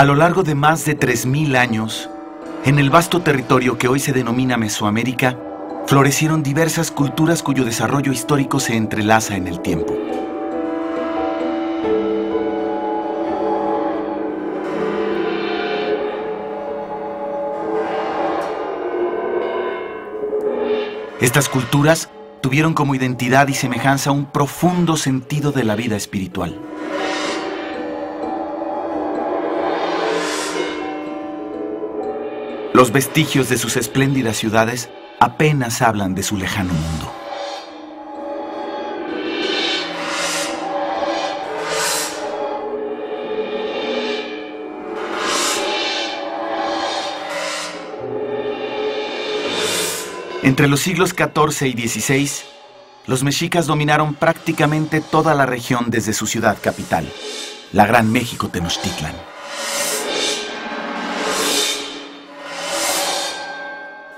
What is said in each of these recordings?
A lo largo de más de 3000 años, en el vasto territorio que hoy se denomina Mesoamérica, florecieron diversas culturas cuyo desarrollo histórico se entrelaza en el tiempo. Estas culturas tuvieron como identidad y semejanza un profundo sentido de la vida espiritual. Los vestigios de sus espléndidas ciudades apenas hablan de su lejano mundo. Entre los siglos XIV y XVI, los mexicas dominaron prácticamente toda la región desde su ciudad capital, la Gran México Tenochtitlan.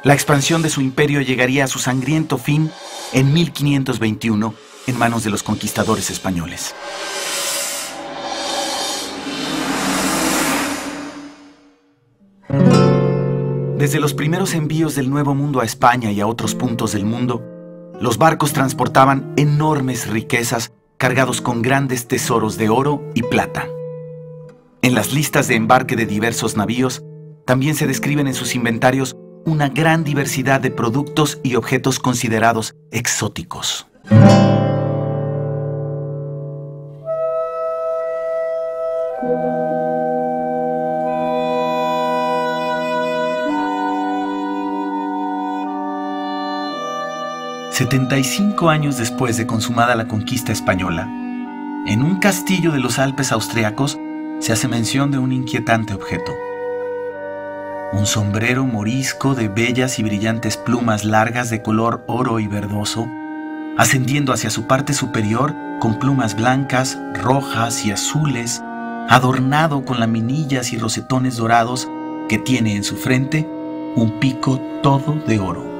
La expansión de su imperio llegaría a su sangriento fin en 1521 en manos de los conquistadores españoles. Desde los primeros envíos del Nuevo Mundo a España y a otros puntos del mundo, los barcos transportaban enormes riquezas cargados con grandes tesoros de oro y plata. En las listas de embarque de diversos navíos, también se describen en sus inventarios una gran diversidad de productos y objetos considerados exóticos. «75 años después de consumada la conquista española, en un castillo de los Alpes austriacos se hace mención de un inquietante objeto. Un sombrero morisco de bellas y brillantes plumas largas de color oro y verdoso, ascendiendo hacia su parte superior con plumas blancas, rojas y azules, adornado con laminillas y rosetones dorados, que tiene en su frente un pico todo de oro».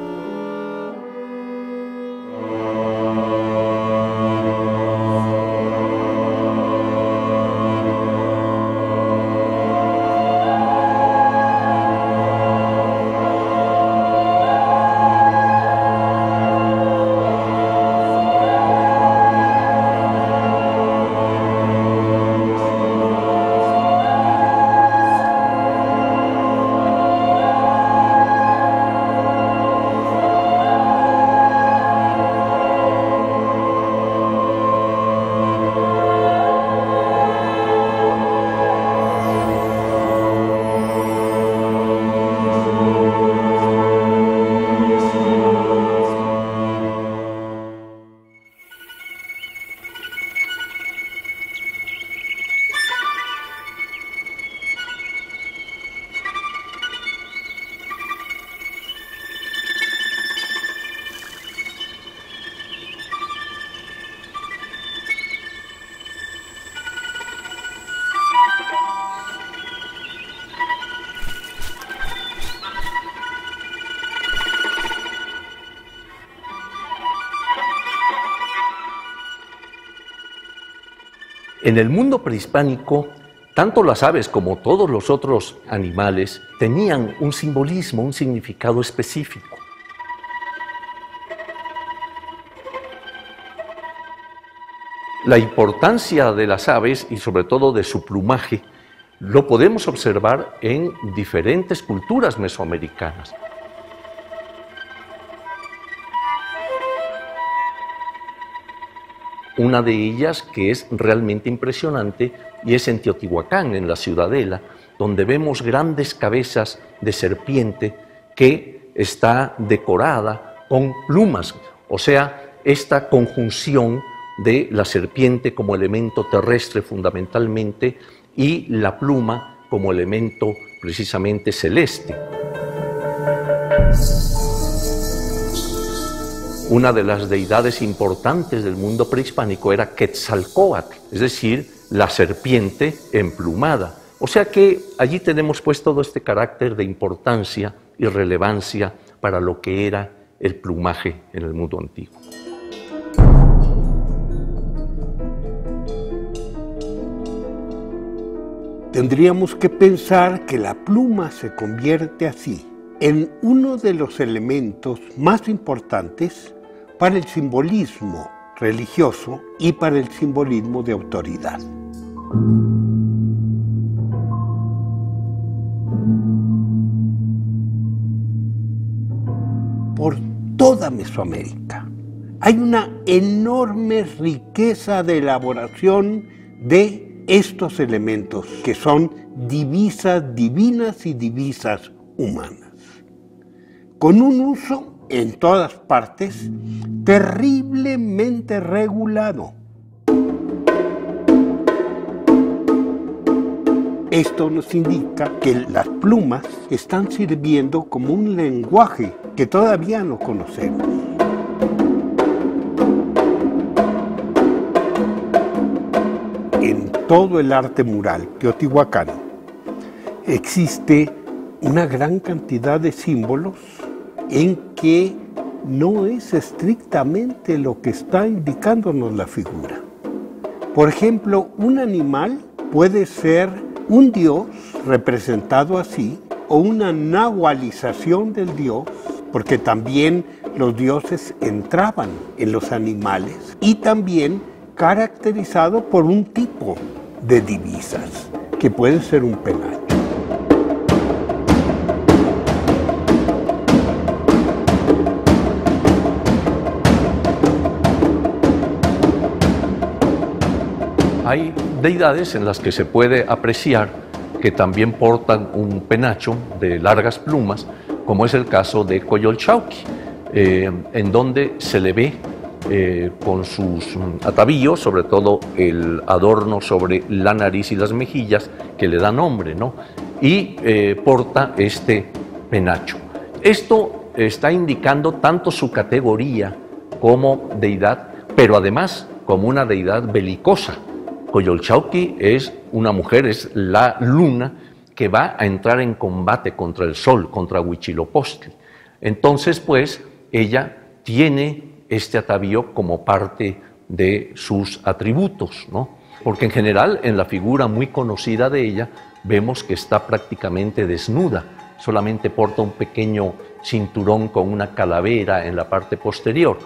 En el mundo prehispánico, tanto las aves como todos los otros animales tenían un simbolismo, un significado específico. La importancia de las aves y sobre todo de su plumaje lo podemos observar en diferentes culturas mesoamericanas. Una de ellas que es realmente impresionante y es en Teotihuacán, en la Ciudadela, donde vemos grandes cabezas de serpiente que está decorada con plumas, o sea, esta conjunción de la serpiente como elemento terrestre fundamentalmente y la pluma como elemento precisamente celeste. Una de las deidades importantes del mundo prehispánico era Quetzalcóatl, es decir, la serpiente emplumada. O sea que allí tenemos pues todo este carácter de importancia y relevancia para lo que era el plumaje en el mundo antiguo. tendríamos que pensar que la pluma se convierte así en uno de los elementos más importantes para el simbolismo religioso y para el simbolismo de autoridad. Por toda Mesoamérica hay una enorme riqueza de elaboración de estos elementos que son divisas divinas y divisas humanas, con un uso en todas partes terriblemente regulado. Esto nos indica que las plumas están sirviendo como un lenguaje que todavía no conocemos. En todo el arte mural teotihuacano existe una gran cantidad de símbolos en que no es estrictamente lo que está indicándonos la figura. Por ejemplo, un animal puede ser un dios representado así, o una nahualización del dios, porque también los dioses entraban en los animales, y también caracterizado por un tipo de divisas, que puede ser un penacho. Hay deidades en las que se puede apreciar que también portan un penacho de largas plumas, como es el caso de Coyolxauhqui, en donde se le ve con sus atavíos, sobre todo el adorno sobre la nariz y las mejillas, que le da nombre, ¿no? Y porta este penacho. Esto está indicando tanto su categoría como deidad, pero además como una deidad belicosa. Coyolxauhqui es una mujer, es la luna que va a entrar en combate contra el sol, contra Huitzilopochtli. Entonces, pues, ella tiene este atavío como parte de sus atributos, ¿no? Porque en general, en la figura muy conocida de ella, vemos que está prácticamente desnuda, solamente porta un pequeño cinturón con una calavera en la parte posterior,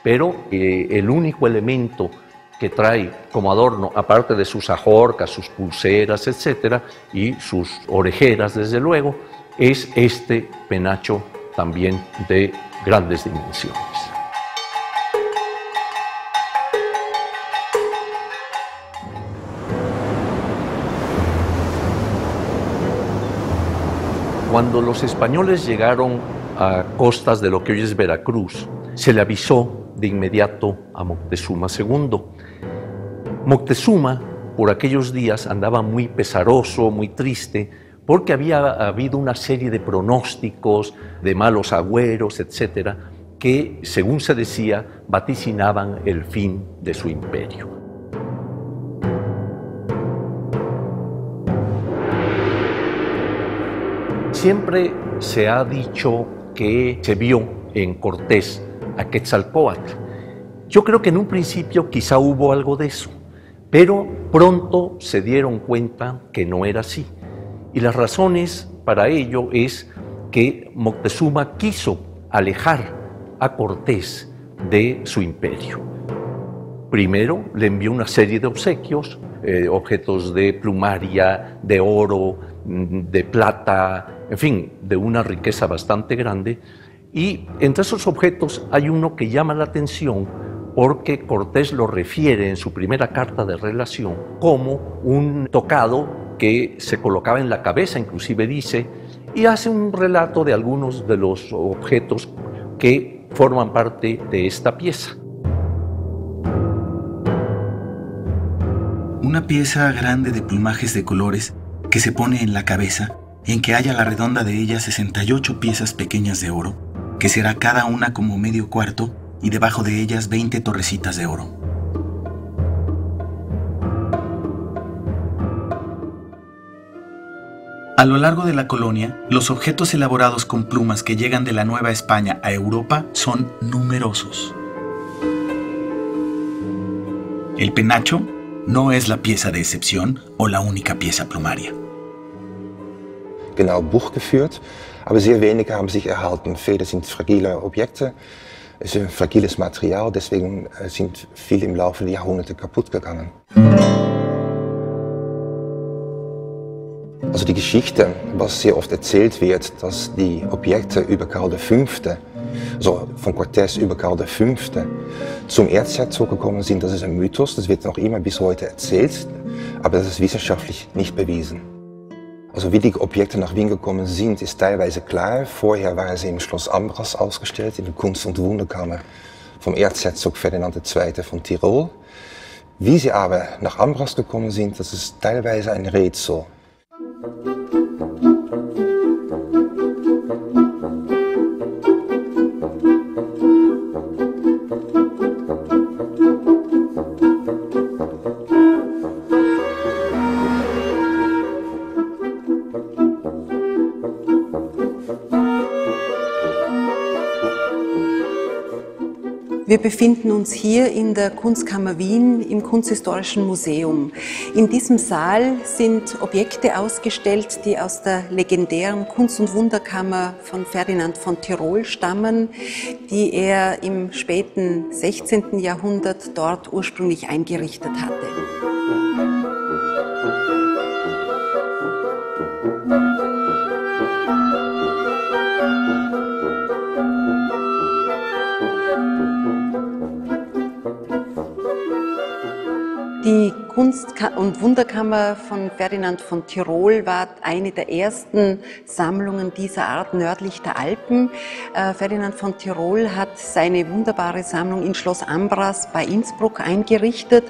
pero el único elemento que trae como adorno, aparte de sus ajorcas, sus pulseras, etcétera, y sus orejeras, desde luego, es este penacho también de grandes dimensiones. Cuando los españoles llegaron a costas de lo que hoy es Veracruz, se le avisó de inmediato a Moctezuma II. Moctezuma, por aquellos días, andaba muy pesaroso, muy triste, porque había habido una serie de pronósticos, de malos agüeros, etcétera, que, según se decía, vaticinaban el fin de su imperio. Siempre se ha dicho que se vio en Cortés a Quetzalcóatl. Yo creo que en un principio quizá hubo algo de eso, pero pronto se dieron cuenta que no era así. Y las razones para ello es que Moctezuma quiso alejar a Cortés de su imperio. Primero le envió una serie de obsequios, objetos de plumaria, de oro, de plata, en fin, de una riqueza bastante grande. Y entre esos objetos hay uno que llama la atención porque Cortés lo refiere en su primera carta de relación como un tocado que se colocaba en la cabeza, inclusive dice, y hace un relato de algunos de los objetos que forman parte de esta pieza. Una pieza grande de plumajes de colores que se pone en la cabeza, en que haya la redonda de ella 68 piezas pequeñas de oro, que será cada una como medio cuarto, y debajo de ellas 20 torrecitas de oro. A lo largo de la colonia, los objetos elaborados con plumas que llegan de la Nueva España a Europa son numerosos. El penacho no es la pieza de excepción o la única pieza plumaria. genau Buch geführt, aber sehr wenige haben sich erhalten. Viele sind fragile Objekte, es ist ein fragiles Material, deswegen sind viele im Laufe der Jahrhunderte kaputt gegangen. Also die Geschichte, was sehr oft erzählt wird, dass die Objekte über Karl V., also von Cortés über Karl V. zum Erzherzog gekommen sind, das ist ein Mythos, das wird noch immer bis heute erzählt, aber das ist wissenschaftlich nicht bewiesen. Also wie die Objekte nach Wien gekommen sind, ist teilweise klar. Vorher waren sie im Schloss Ambras ausgestellt, in der Kunst- und Wunderkammer vom Erzherzog Ferdinand II. Von Tirol. Wie sie aber nach Ambras gekommen sind, das ist teilweise ein Rätsel. Wir befinden uns hier in der Kunstkammer Wien im Kunsthistorischen Museum. In diesem Saal sind Objekte ausgestellt, die aus der legendären Kunst- und Wunderkammer von Ferdinand von Tirol stammen, die er im späten 16. Jahrhundert dort ursprünglich eingerichtet hatte. Die Kunst- und Wunderkammer von Ferdinand von Tirol war eine der ersten Sammlungen dieser Art nördlich der Alpen. Ferdinand von Tirol hat seine wunderbare Sammlung in Schloss Ambras bei Innsbruck eingerichtet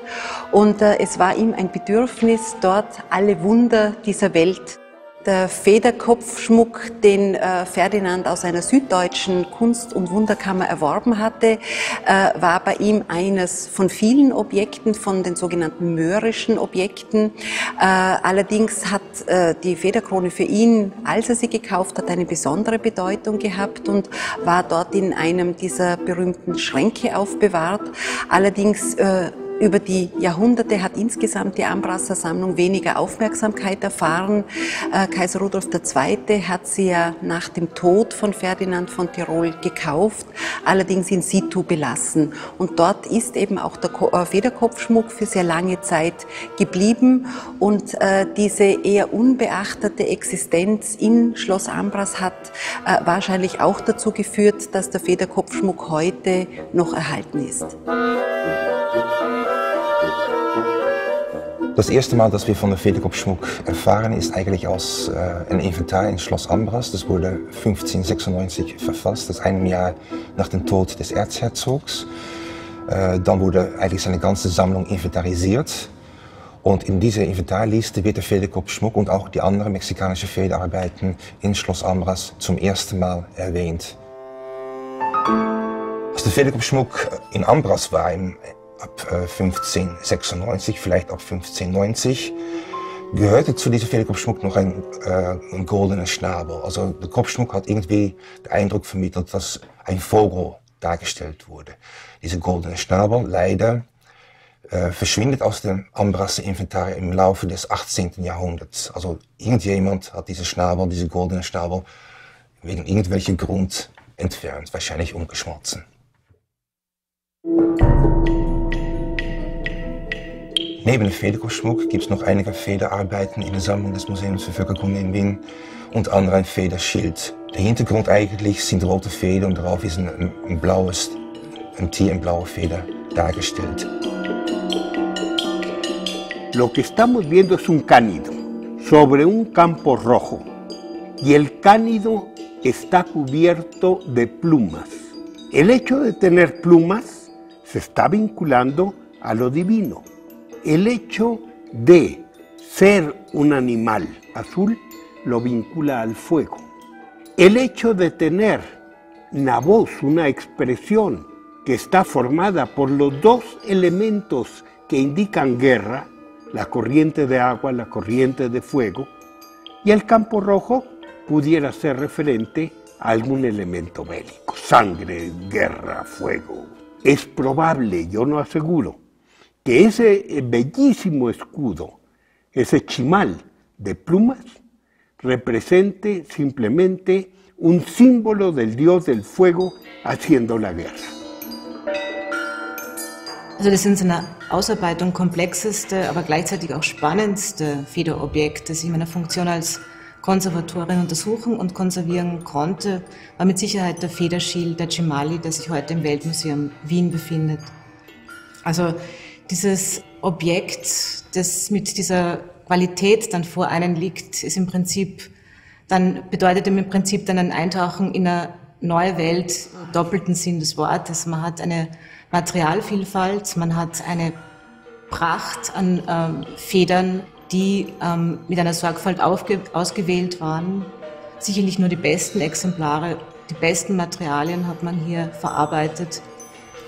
und es war ihm ein Bedürfnis, dort alle Wunder dieser Welt. Der Federkopfschmuck, den Ferdinand aus einer süddeutschen Kunst- und Wunderkammer erworben hatte, war bei ihm eines von vielen Objekten, von den sogenannten mörischen Objekten. Allerdings hat die Federkrone für ihn, als er sie gekauft hat, eine besondere Bedeutung gehabt und war dort in einem dieser berühmten Schränke aufbewahrt. Allerdings über die Jahrhunderte hat insgesamt die Ambrasser Sammlung weniger Aufmerksamkeit erfahren. Kaiser Rudolf II. Hat sie ja nach dem Tod von Ferdinand von Tirol gekauft, allerdings in situ belassen. Und dort ist eben auch der Federkopfschmuck für sehr lange Zeit geblieben. Und diese eher unbeachtete Existenz in Schloss Ambras hat wahrscheinlich auch dazu geführt, dass der Federkopfschmuck heute noch erhalten ist. Das erste Mal, dass wir von der Federkopfschmuck erfahren, ist eigentlich aus einem Inventar in Schloss Ambras. Das wurde 1596 verfasst, das ist einem Jahr nach dem Tod des Erzherzogs. Dann wurde eigentlich seine ganze Sammlung inventarisiert. Und in dieser Inventarliste wird der Federkopfschmuck und auch die anderen mexikanischen Federarbeiten in Schloss Ambras zum ersten Mal erwähnt. Als der Federkopfschmuck in Ambras war, ab 1596, vielleicht auch 1590, gehörte zu diesem Federkopfschmuck noch ein goldener Schnabel. Also der Kopfschmuck hat irgendwie den Eindruck vermittelt, dass ein Vogel dargestellt wurde. Dieser goldene Schnabel leider verschwindet aus dem Ambrasser Inventar im Laufe des 18. Jahrhunderts. Also irgendjemand hat diesen goldenen Schnabel, wegen irgendwelchen Grund entfernt, wahrscheinlich umgeschmolzen. Neben dem Federkopfschmuck gibt es noch einige Federarbeiten in der Sammlung des Museums für Völkerkunde in Wien, unter anderem ein Federschild. Der Hintergrund eigentlich sind rote Federn und darauf ist ein Tier in blauer Feder dargestellt. Lo que estamos viendo es un cánido sobre un campo rojo y el cánido está cubierto de plumas. El hecho de tener plumas se está vinculando a lo divino. El hecho de ser un animal azul lo vincula al fuego. El hecho de tener una voz, una expresión que está formada por los dos elementos que indican guerra, la corriente de agua, la corriente de fuego, y el campo rojo pudiera ser referente a algún elemento bélico, sangre, guerra, fuego. Es probable, yo no aseguro, que ese bellísimo escudo, ese chimal de plumas, represente simplemente un símbolo del Dios del Fuego haciendo la guerra. Also das sind seine Ausarbeitung komplexeste, aber gleichzeitig auch spannendste Federobjekt, das ich in meiner Funktion als Konservatorin untersuchen und konservieren konnte, war mit Sicherheit der Federschild der Cimali, der sich heute im Weltmuseum Wien befindet. Also dieses Objekt, das mit dieser Qualität dann vor einem liegt, ist im Prinzip bedeutet im Prinzip dann ein Eintauchen in eine neue Welt, im doppelten Sinn des Wortes. Man hat eine Materialvielfalt, man hat eine Pracht an Federn, die mit einer Sorgfalt ausgewählt waren. Sicherlich nur die besten Exemplare, die besten Materialien hat man hier verarbeitet.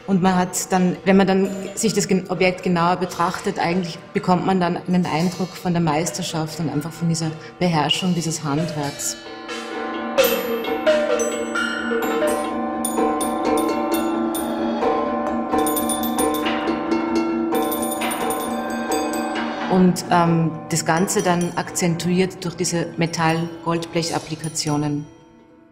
Und man hat dann, wenn man dann sich das Objekt genauer betrachtet, eigentlich bekommt man dann einen Eindruck von der Meisterschaft und einfach von dieser Beherrschung dieses Handwerks. Und das Ganze dann akzentuiert durch diese Metall-Goldblech-Applikationen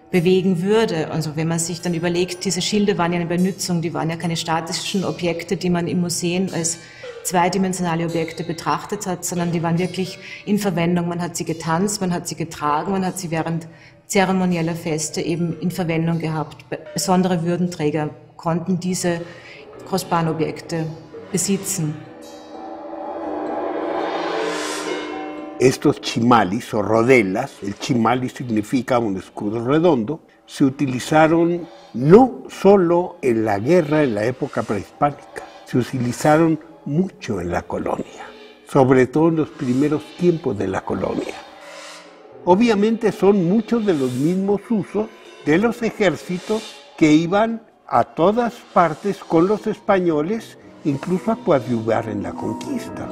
bewegen würde. Also wenn man sich dann überlegt, diese Schilde waren ja eine Benützung, die waren ja keine statischen Objekte, die man im Museum als zweidimensionale Objekte betrachtet hat, sondern die waren wirklich in Verwendung. Man hat sie getanzt, man hat sie getragen, man hat sie während zeremonieller Feste eben in Verwendung gehabt. Besondere Würdenträger konnten diese kostbaren Objekte besitzen. Estos chimalis o rodelas, el chimali significa un escudo redondo, se utilizaron no solo en la guerra en la época prehispánica, se utilizaron mucho en la colonia, sobre todo en los primeros tiempos de la colonia. Obviamente son muchos de los mismos usos de los ejércitos que iban a todas partes con los españoles, incluso a coadyuvar en la conquista.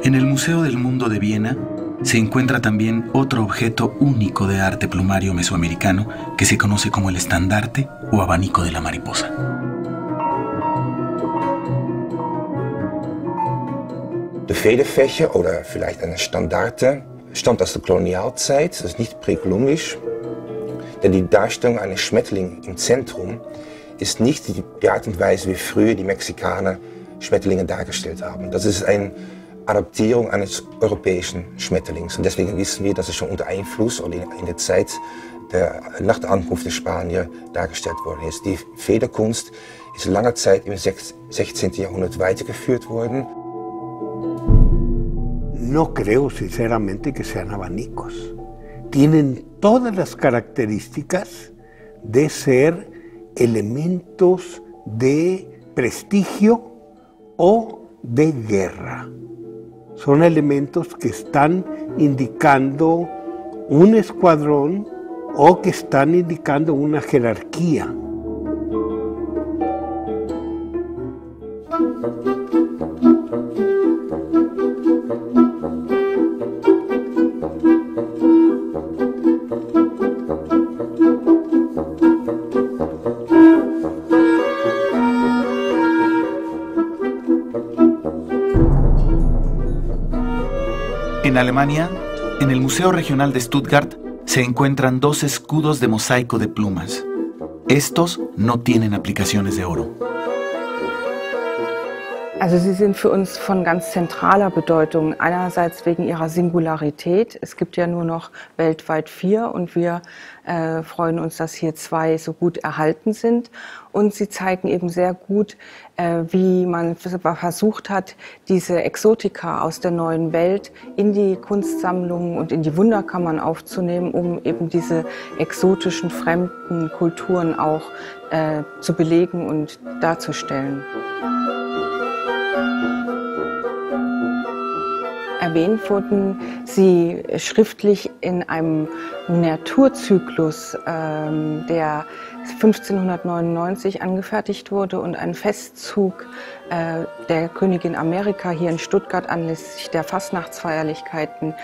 En el Museo del Mundo de Viena se encuentra también otro objeto único de arte plumario mesoamericano que se conoce como el estandarte o abanico de la mariposa. De Federfächer oder vielleicht eine Standarte stammt aus der Kolonialzeit, das ist nicht präkolumbisch, denn die Darstellung eines Schmetterlings im Zentrum ist nicht die Art und Weise, wie früher die Mexikaner Schmetterlinge dargestellt haben. Das ist eine Adaptierung eines europäischen Schmetterlings und deswegen wissen wir, dass es schon unter Einfluss und in der Zeit nach der Ankunft der Spanier dargestellt worden ist. Die Federkunst ist lange Zeit im 16. Jahrhundert weitergeführt worden. No creo sinceramente que sean abanicos. Tienen todas las características de ser elementos de prestigio o de guerra. Son elementos que están indicando un escuadrón o que están indicando una jerarquía. En Alemania, en el Museo Regional de Stuttgart, se encuentran 2 escudos de mosaico de plumas. Estos no tienen aplicaciones de oro. Also sie sind für uns von ganz zentraler Bedeutung. Einerseits wegen ihrer Singularität. Es gibt ja nur noch weltweit 4 und wir freuen uns, dass hier 2 so gut erhalten sind. Und sie zeigen eben sehr gut, wie man versucht hat, diese Exotika aus der neuen Welt in die Kunstsammlungen und in die Wunderkammern aufzunehmen, um eben diese exotischen, fremden Kulturen auch zu belegen und darzustellen. Erwähnt wurden sie schriftlich in einem Miniaturzyklus, der 1599 angefertigt wurde und ein Festzug der Königin Amerika hier in Stuttgart anlässlich der Fastnachtsfeierlichkeiten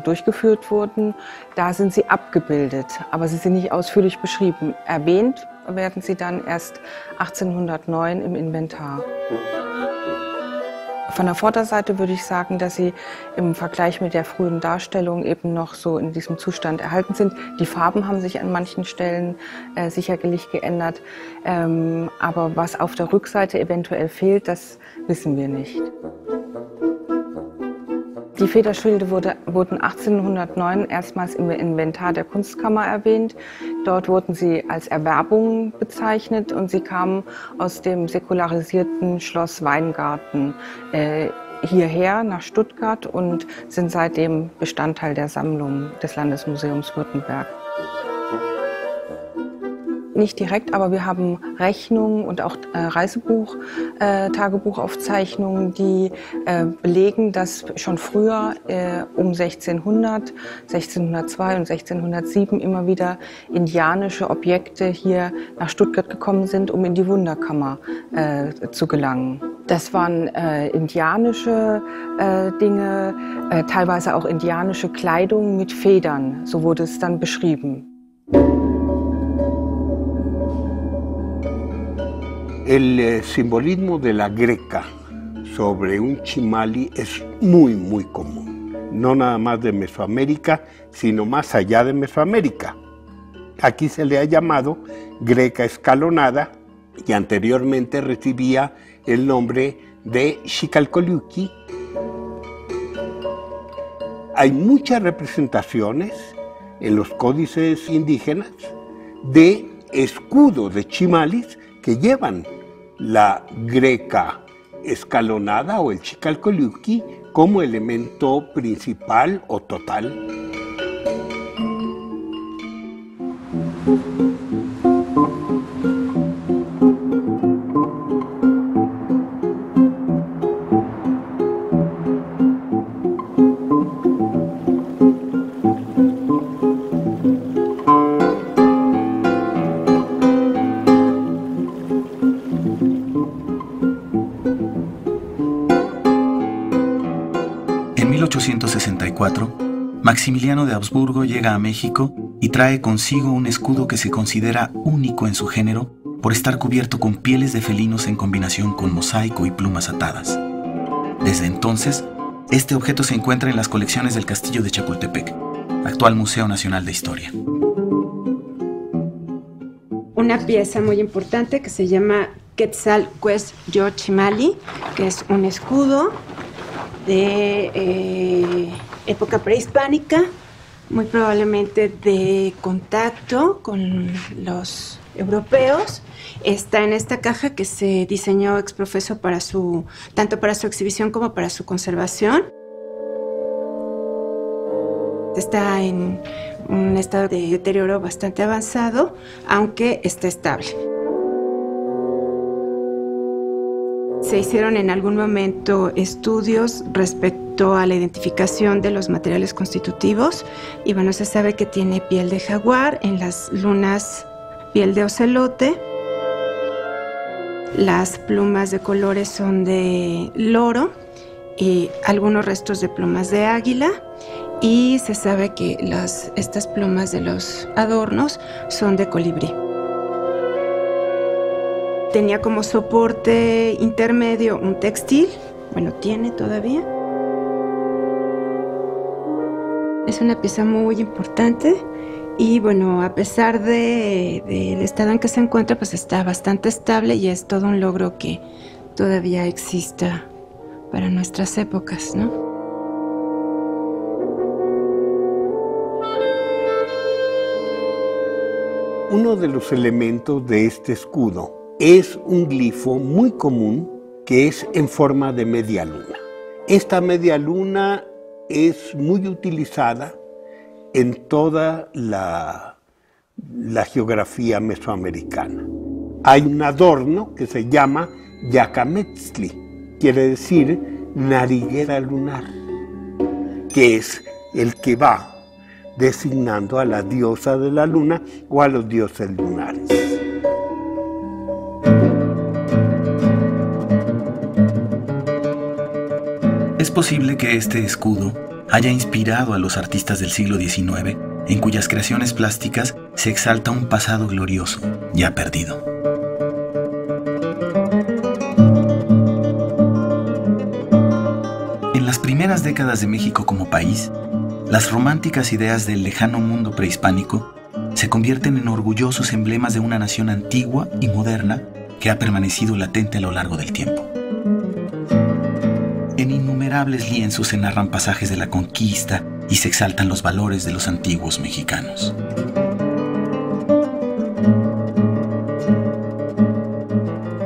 durchgeführt wurden. Da sind sie abgebildet, aber sie sind nicht ausführlich beschrieben. Erwähnt werden sie dann erst 1809 im Inventar. Von der Vorderseite würde ich sagen, dass sie im Vergleich mit der frühen Darstellung eben noch so in diesem Zustand erhalten sind. Die Farben haben sich an manchen Stellen sicherlich geändert, aber was auf der Rückseite eventuell fehlt, das wissen wir nicht. Die Federschilde wurden 1809 erstmals im Inventar der Kunstkammer erwähnt. Dort wurden sie als Erwerbung bezeichnet und sie kamen aus dem säkularisierten Schloss Weingarten hierher nach Stuttgart und sind seitdem Bestandteil der Sammlung des Landesmuseums Württemberg. Nicht direkt, aber wir haben Rechnungen und auch Tagebuchaufzeichnungen, die belegen, dass schon früher um 1600, 1602 und 1607 immer wieder indianische Objekte hier nach Stuttgart gekommen sind, um in die Wunderkammer zu gelangen. Das waren indianische Dinge, teilweise auch indianische Kleidung mit Federn, so wurde es dann beschrieben. El simbolismo de la greca sobre un chimali es muy, muy común. No nada más de Mesoamérica, sino más allá de Mesoamérica. Aquí se le ha llamado greca escalonada y anteriormente recibía el nombre de Xicalcoliuqui. Hay muchas representaciones en los códices indígenas de escudos de chimalis que llevan la greca escalonada o el Xicalcoliuqui como elemento principal o total. En 1864, Maximiliano de Habsburgo llega a México y trae consigo un escudo que se considera único en su género por estar cubierto con pieles de felinos en combinación con mosaico y plumas atadas. Desde entonces, este objeto se encuentra en las colecciones del Castillo de Chapultepec, actual Museo Nacional de Historia. Una pieza muy importante que se llama Quetzalcoatl-Yochimali, que es un escudo de época prehispánica, muy probablemente de contacto con los europeos. Está en esta caja que se diseñó ex professo tanto para su exhibición como para su conservación. Está en un estado de deterioro bastante avanzado, aunque está estable. Se hicieron en algún momento estudios respecto a la identificación de los materiales constitutivos y bueno, se sabe que tiene piel de jaguar, en las lunas piel de ocelote. Las plumas de colores son de loro y algunos restos de plumas de águila, y se sabe que estas plumas de los adornos son de colibrí. Tenía como soporte intermedio un textil, bueno, tiene todavía. Es una pieza muy importante y bueno, a pesar del estado en que se encuentra, pues está bastante estable y es todo un logro que todavía exista para nuestras épocas, ¿no? Uno de los elementos de este escudo es un glifo muy común que es en forma de media luna. Esta media luna es muy utilizada en toda la geografía mesoamericana. Hay un adorno que se llama Yacametzli, quiere decir nariguera lunar, que es el que va designando a la diosa de la luna o a los dioses lunares. Es posible que este escudo haya inspirado a los artistas del siglo XIX, en cuyas creaciones plásticas se exalta un pasado glorioso, ya perdido. En las primeras décadas de México como país, las románticas ideas del lejano mundo prehispánico se convierten en orgullosos emblemas de una nación antigua y moderna que ha permanecido latente a lo largo del tiempo. En innumerables lienzos se narran pasajes de la conquista y se exaltan los valores de los antiguos mexicanos.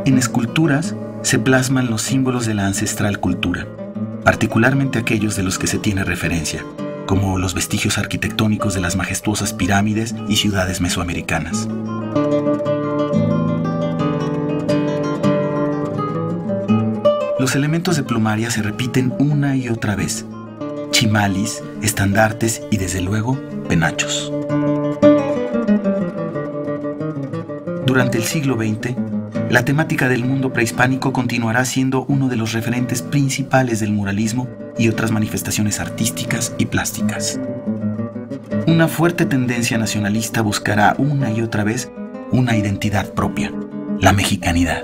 En esculturas se plasman los símbolos de la ancestral cultura, particularmente aquellos de los que se tiene referencia, como los vestigios arquitectónicos de las majestuosas pirámides y ciudades mesoamericanas. Los elementos de plumaria se repiten una y otra vez: chimalis, estandartes y, desde luego, penachos. Durante el siglo XX, la temática del mundo prehispánico continuará siendo uno de los referentes principales del muralismo y otras manifestaciones artísticas y plásticas. Una fuerte tendencia nacionalista buscará una y otra vez una identidad propia: la mexicanidad.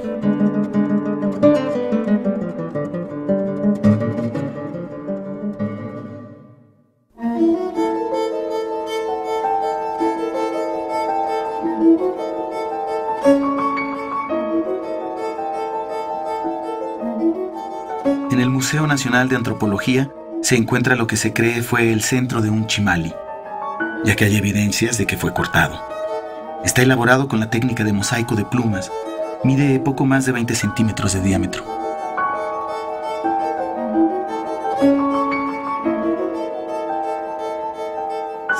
En el Museo Nacional de Antropología se encuentra lo que se cree fue el centro de un chimali, ya que hay evidencias de que fue cortado. Está elaborado con la técnica de mosaico de plumas. Mide poco más de 20 centímetros de diámetro.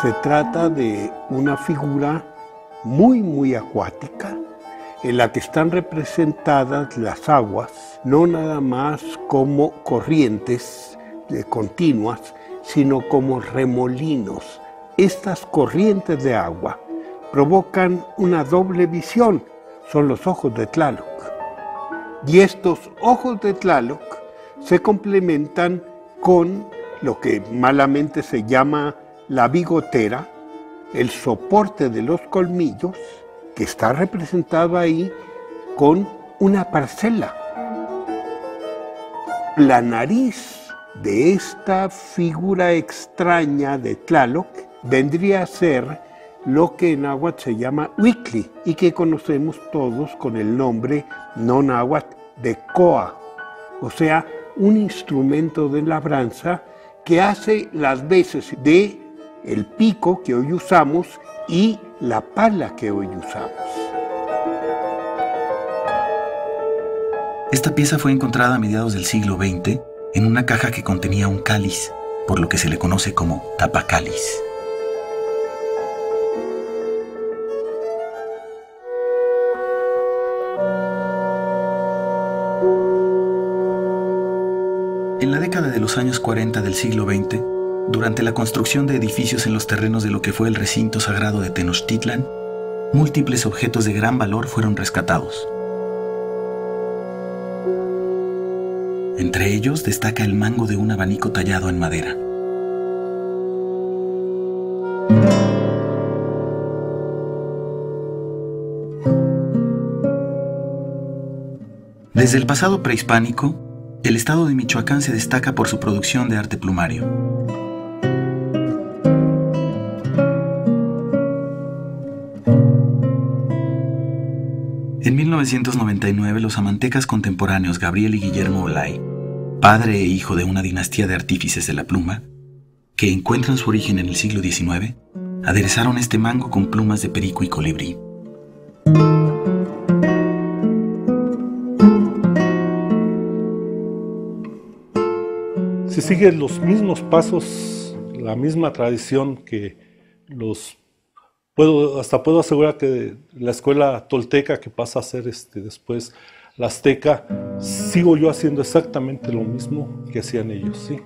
Se trata de una figura muy acuática, en la que están representadas las aguas, no nada más como corrientes continuas, sino como remolinos. Estas corrientes de agua provocan una doble visión, son los ojos de Tlaloc. Y estos ojos de Tlaloc se complementan con lo que malamente se llama la bigotera, el soporte de los colmillos, que está representado ahí con una parcela. La nariz de esta figura extraña de Tlaloc vendría a ser lo que en náhuatl se llama huictli y que conocemos todos con el nombre no náhuatl de coa, o sea, un instrumento de labranza que hace las veces de el pico que hoy usamos y la pala que hoy usamos. Esta pieza fue encontrada a mediados del siglo XX en una caja que contenía un cáliz, por lo que se le conoce como tapacáliz. En la década de los años 40 del siglo XX, durante la construcción de edificios en los terrenos de lo que fue el recinto sagrado de Tenochtitlan, múltiples objetos de gran valor fueron rescatados. Entre ellos destaca el mango de un abanico tallado en madera. Desde el pasado prehispánico, el estado de Michoacán se destaca por su producción de arte plumario. En 1999, los amantecas contemporáneos Gabriel y Guillermo Olay, padre e hijo de una dinastía de artífices de la pluma, que encuentran su origen en el siglo XIX, aderezaron este mango con plumas de perico y colibrí. Se siguen los mismos pasos, la misma tradición que puedo asegurar que la escuela tolteca, que pasa a ser después la azteca, sigo yo haciendo exactamente lo mismo que hacían ellos, ¿sí?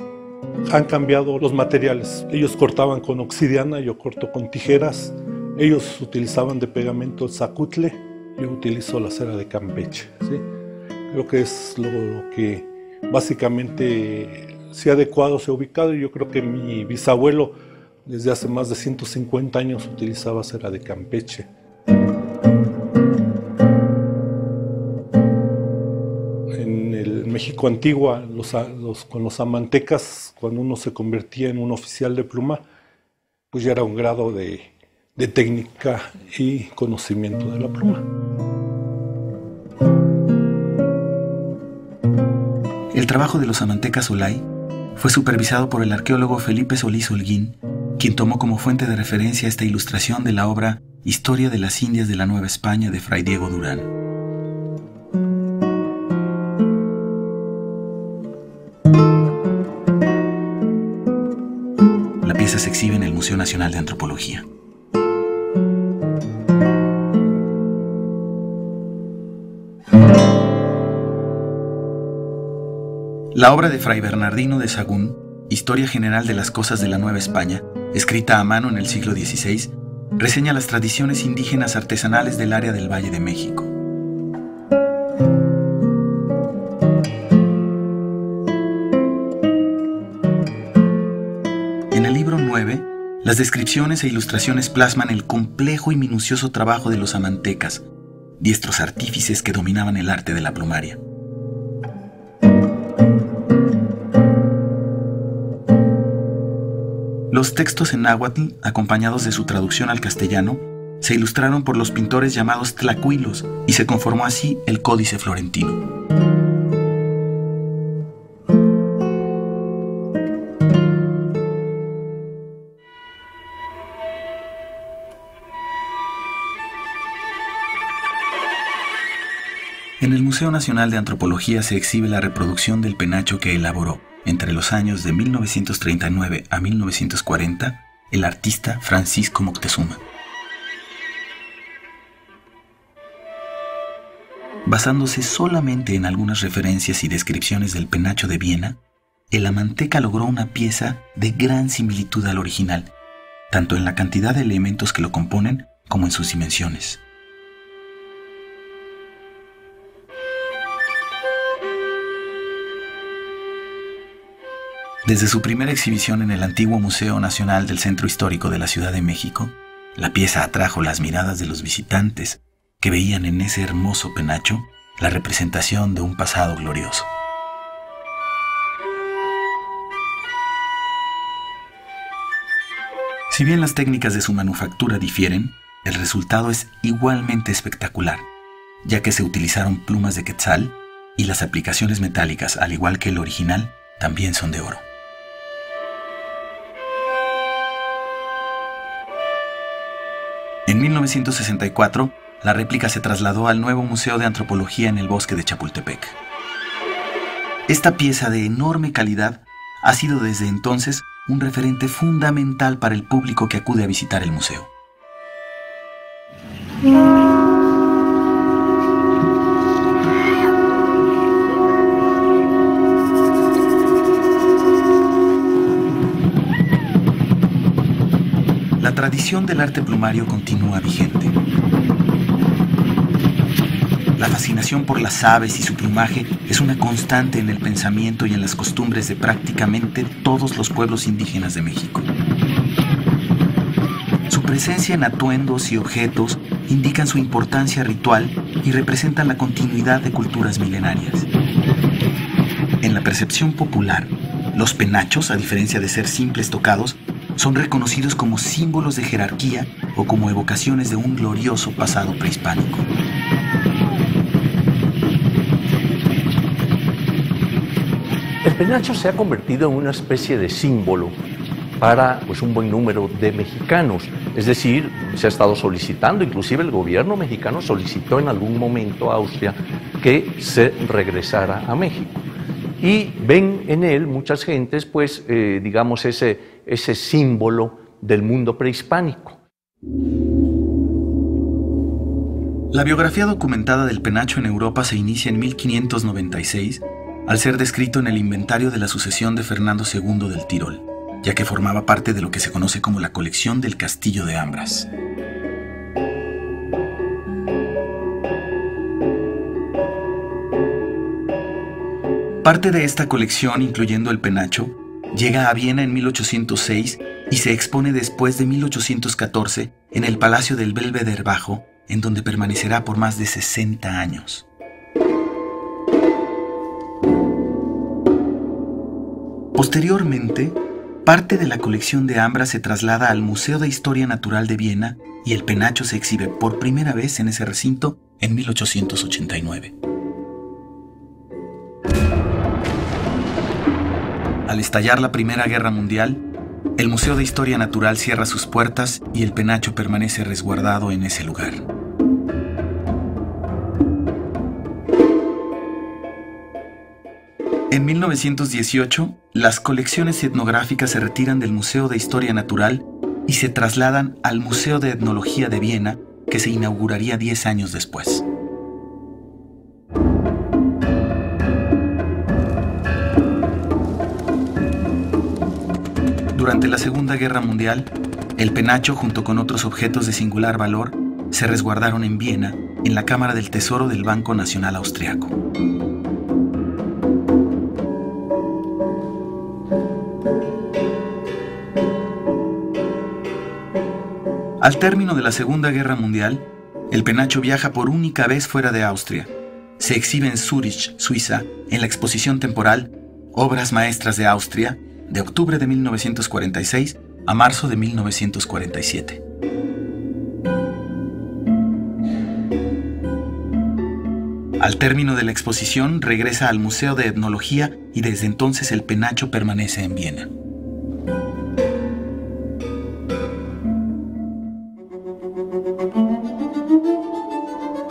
Han cambiado los materiales. Ellos cortaban con obsidiana, yo corto con tijeras. Ellos utilizaban de pegamento el zacutle, yo utilizo la cera de Campeche, ¿sí? Creo que es lo que básicamente se ha adecuado, se ha ubicado, y yo creo que mi bisabuelo desde hace más de 150 años utilizaba cera de Campeche. En México antigua, con los amantecas, cuando uno se convertía en un oficial de pluma, pues ya era un grado de técnica y conocimiento de la pluma. El trabajo de los amantecas Olay fue supervisado por el arqueólogo Felipe Solís Holguín, quien tomó como fuente de referencia esta ilustración de la obra Historia de las Indias de la Nueva España de Fray Diego Durán. La pieza se exhibe en el Museo Nacional de Antropología. La obra de Fray Bernardino de Sahagún, Historia General de las Cosas de la Nueva España, escrita a mano en el siglo XVI, reseña las tradiciones indígenas artesanales del área del Valle de México. En el libro 9, las descripciones e ilustraciones plasman el complejo y minucioso trabajo de los amantecas, diestros artífices que dominaban el arte de la plumaria. Los textos en náhuatl, acompañados de su traducción al castellano, se ilustraron por los pintores llamados tlacuilos y se conformó así el Códice Florentino. En el Museo Nacional de Antropología se exhibe la reproducción del penacho que elaboró, entre los años de 1939 a 1940, el artista Francisco Moctezuma. Basándose solamente en algunas referencias y descripciones del penacho de Viena, el amanteca logró una pieza de gran similitud al original, tanto en la cantidad de elementos que lo componen como en sus dimensiones. Desde su primera exhibición en el antiguo Museo Nacional del Centro Histórico de la Ciudad de México, la pieza atrajo las miradas de los visitantes que veían en ese hermoso penacho la representación de un pasado glorioso. Si bien las técnicas de su manufactura difieren, el resultado es igualmente espectacular, ya que se utilizaron plumas de quetzal y las aplicaciones metálicas, al igual que el original, también son de oro. En 1964, la réplica se trasladó al nuevo Museo de Antropología en el Bosque de Chapultepec. Esta pieza de enorme calidad ha sido desde entonces un referente fundamental para el público que acude a visitar el museo. La tradición del arte plumario continúa vigente. La fascinación por las aves y su plumaje es una constante en el pensamiento y en las costumbres de prácticamente todos los pueblos indígenas de México. Su presencia en atuendos y objetos indican su importancia ritual y representan la continuidad de culturas milenarias. En la percepción popular, los penachos, a diferencia de ser simples tocados, son reconocidos como símbolos de jerarquía o como evocaciones de un glorioso pasado prehispánico. El penacho se ha convertido en una especie de símbolo para un buen número de mexicanos. Es decir, se ha estado solicitando, inclusive el gobierno mexicano solicitó en algún momento a Austria que se regresara a México. Y ven en él muchas gentes, digamos, ese símbolo del mundo prehispánico. La biografía documentada del penacho en Europa se inicia en 1596, al ser descrito en el inventario de la sucesión de Fernando II del Tirol, ya que formaba parte de lo que se conoce como la colección del Castillo de Ambras. Parte de esta colección, incluyendo el penacho, llega a Viena en 1806 y se expone después de 1814 en el Palacio del Belvedere Bajo, en donde permanecerá por más de 60 años. Posteriormente, parte de la colección de Ambra se traslada al Museo de Historia Natural de Viena y el penacho se exhibe por primera vez en ese recinto en 1889. Al estallar la Primera Guerra Mundial, el Museo de Historia Natural cierra sus puertas y el penacho permanece resguardado en ese lugar. En 1918, las colecciones etnográficas se retiran del Museo de Historia Natural y se trasladan al Museo de Etnología de Viena, que se inauguraría 10 años después. Durante la Segunda Guerra Mundial, el penacho, junto con otros objetos de singular valor, se resguardaron en Viena, en la Cámara del Tesoro del Banco Nacional Austriaco. Al término de la Segunda Guerra Mundial, el penacho viaja por única vez fuera de Austria. Se exhibe en Zúrich, Suiza, en la exposición temporal Obras Maestras de Austria, de octubre de 1946 a marzo de 1947. Al término de la exposición, regresa al Museo de Etnología y desde entonces el penacho permanece en Viena.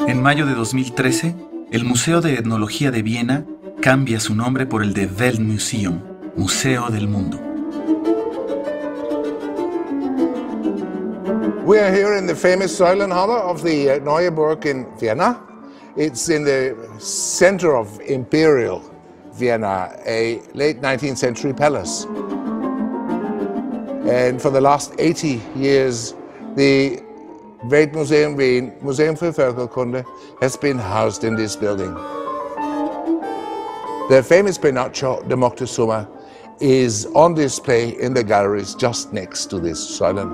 En mayo de 2013, el Museo de Etnología de Viena cambia su nombre por el de Weltmuseum, Museo del Mundo. We are here in the famous Säulenhalle of the Neue Burg in Vienna. It's in the center of Imperial Vienna, a late 19th century palace. And for the last 80 years, the Weltmuseum Wien, Museum für Völkerkunde, has been housed in this building. The famous Penacho de Moctezuma is on display in the galleries just next to this Säulen.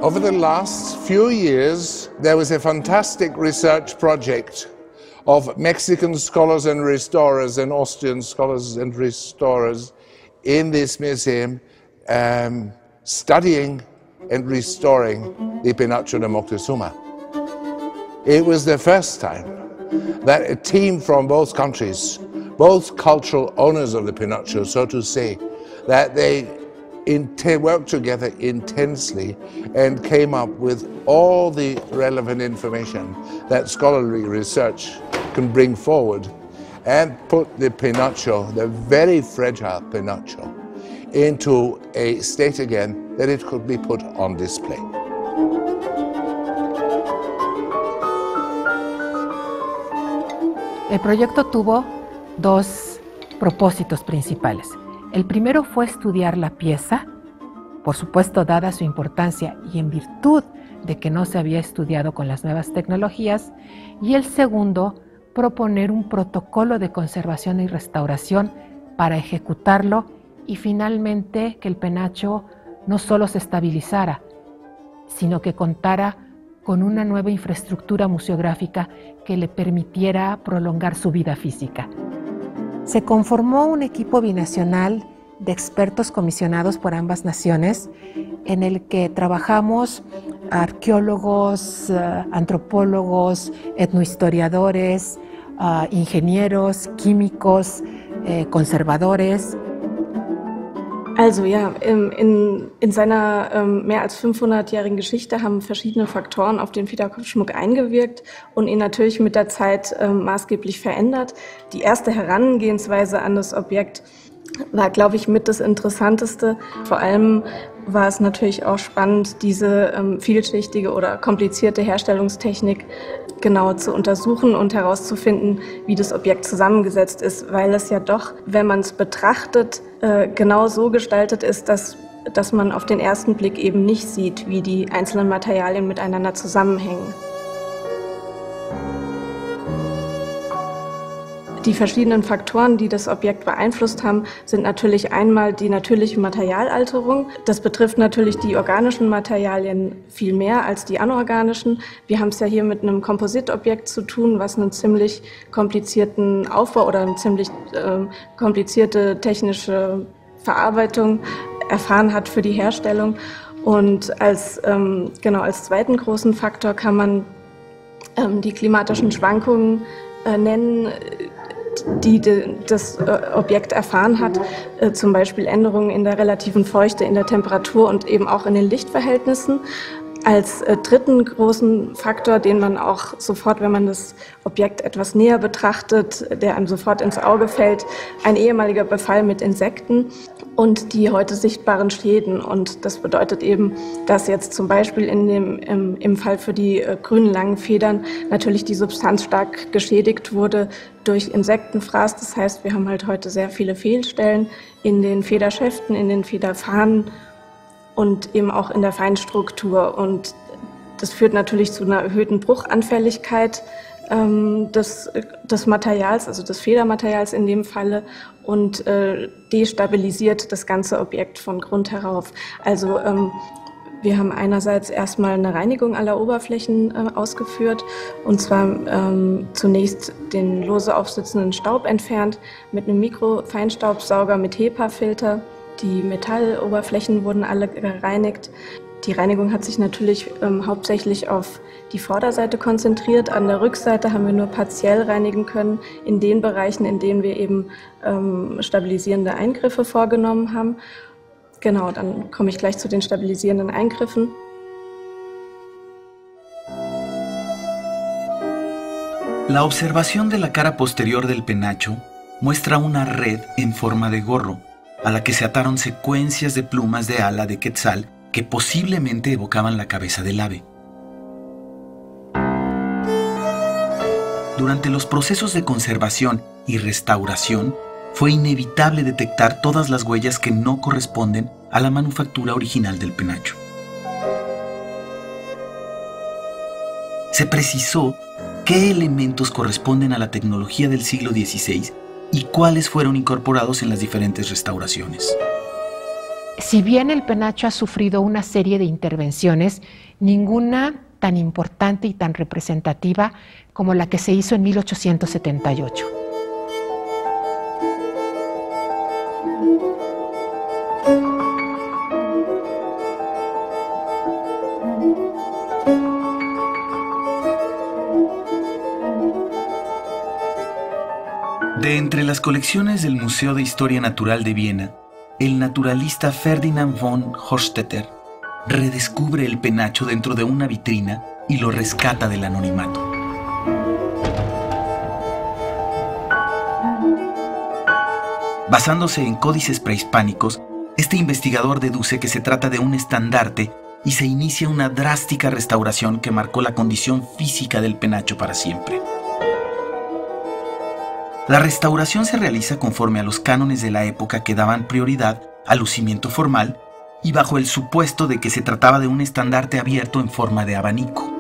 Over the last few years, there was a fantastic research project of Mexican scholars and restorers and Austrian scholars and restorers in this museum, studying and restoring the Penacho de Moctezuma. It was the first time that a team from both countries, both cultural owners of the Penacho, so to say, that they worked together intensely and came up with all the relevant information that scholarly research can bring forward and put the Penacho, the very fragile Penacho, into a state again that it could be put on display. El proyecto tuvo dos propósitos principales. El primero fue estudiar la pieza, por supuesto dada su importancia y en virtud de que no se había estudiado con las nuevas tecnologías, y el segundo, proponer un protocolo de conservación y restauración para ejecutarlo y finalmente que el penacho no solo se estabilizara, sino que contara con una nueva infraestructura museográfica que le permitiera prolongar su vida física. Se conformó un equipo binacional de expertos comisionados por ambas naciones en el que trabajamos arqueólogos, antropólogos, etnohistoriadores, ingenieros, químicos, conservadores. Also ja, in seiner mehr als 500-jährigen Geschichte haben verschiedene Faktoren auf den Federkopfschmuck eingewirkt und ihn natürlich mit der Zeit maßgeblich verändert. Die erste Herangehensweise an das Objekt war, glaube ich, mit das Interessanteste. Vor allem war es natürlich auch spannend, diese vielschichtige oder komplizierte Herstellungstechnik genau zu untersuchen und herauszufinden, wie das Objekt zusammengesetzt ist, weil es ja doch, wenn man es betrachtet, genau so gestaltet ist, dass man auf den ersten Blick eben nicht sieht, wie die einzelnen Materialien miteinander zusammenhängen. Die verschiedenen Faktoren, die das Objekt beeinflusst haben, sind natürlich einmal die natürliche Materialalterung. Das betrifft natürlich die organischen Materialien viel mehr als die anorganischen. Wir haben es ja hier mit einem Kompositobjekt zu tun, was einen ziemlich komplizierten Aufbau oder eine ziemlich komplizierte technische Verarbeitung erfahren hat für die Herstellung. Und als zweiten großen Faktor kann man die klimatischen Schwankungen nennen, die das Objekt erfahren hat, zum Beispiel Änderungen in der relativen Feuchte, in der Temperatur und eben auch in den Lichtverhältnissen. Als dritten großen Faktor, den man auch sofort, wenn man das Objekt etwas näher betrachtet, der einem sofort ins Auge fällt, ein ehemaliger Befall mit Insekten und die heute sichtbaren Schäden. Und das bedeutet eben, dass jetzt zum Beispiel im Fall für die grünen langen Federn natürlich die Substanz stark geschädigt wurde durch Insektenfraß. Das heißt, wir haben halt heute sehr viele Fehlstellen in den Federschäften, in den Federfahnen und eben auch in der Feinstruktur. Und das führt natürlich zu einer erhöhten Bruchanfälligkeit des Materials, also des Federmaterials in dem Falle, und destabilisiert das ganze Objekt von Grund herauf. Also wir haben einerseits erstmal eine Reinigung aller Oberflächen ausgeführt, und zwar zunächst den lose aufsitzenden Staub entfernt mit einem Mikrofeinstaubsauger mit HEPA-Filter. Die Metalloberflächen wurden alle gereinigt. Die Reinigung hat sich natürlich hauptsächlich auf die Vorderseite konzentriert. An der Rückseite haben wir nur partiell reinigen können, in den Bereichen, in denen wir eben stabilisierende Eingriffe vorgenommen haben. Genau, dann komme ich gleich zu den stabilisierenden Eingriffen. La observación de la cara posterior del penacho muestra una red en forma de gorro, a la que se ataron secuencias de plumas de ala de quetzal que posiblemente evocaban la cabeza del ave. Durante los procesos de conservación y restauración, fue inevitable detectar todas las huellas que no corresponden a la manufactura original del penacho. Se precisó qué elementos corresponden a la tecnología del siglo XVI y cuáles fueron incorporados en las diferentes restauraciones. Si bien el penacho ha sufrido una serie de intervenciones, ninguna tan importante y tan representativa como la que se hizo en 1878. De entre las colecciones del Museo de Historia Natural de Viena, el naturalista Ferdinand von Hochstetter redescubre el penacho dentro de una vitrina y lo rescata del anonimato. Basándose en códices prehispánicos, este investigador deduce que se trata de un estandarte y se inicia una drástica restauración que marcó la condición física del penacho para siempre. La restauración se realiza conforme a los cánones de la época que daban prioridad al lucimiento formal y bajo el supuesto de que se trataba de un estandarte abierto en forma de abanico.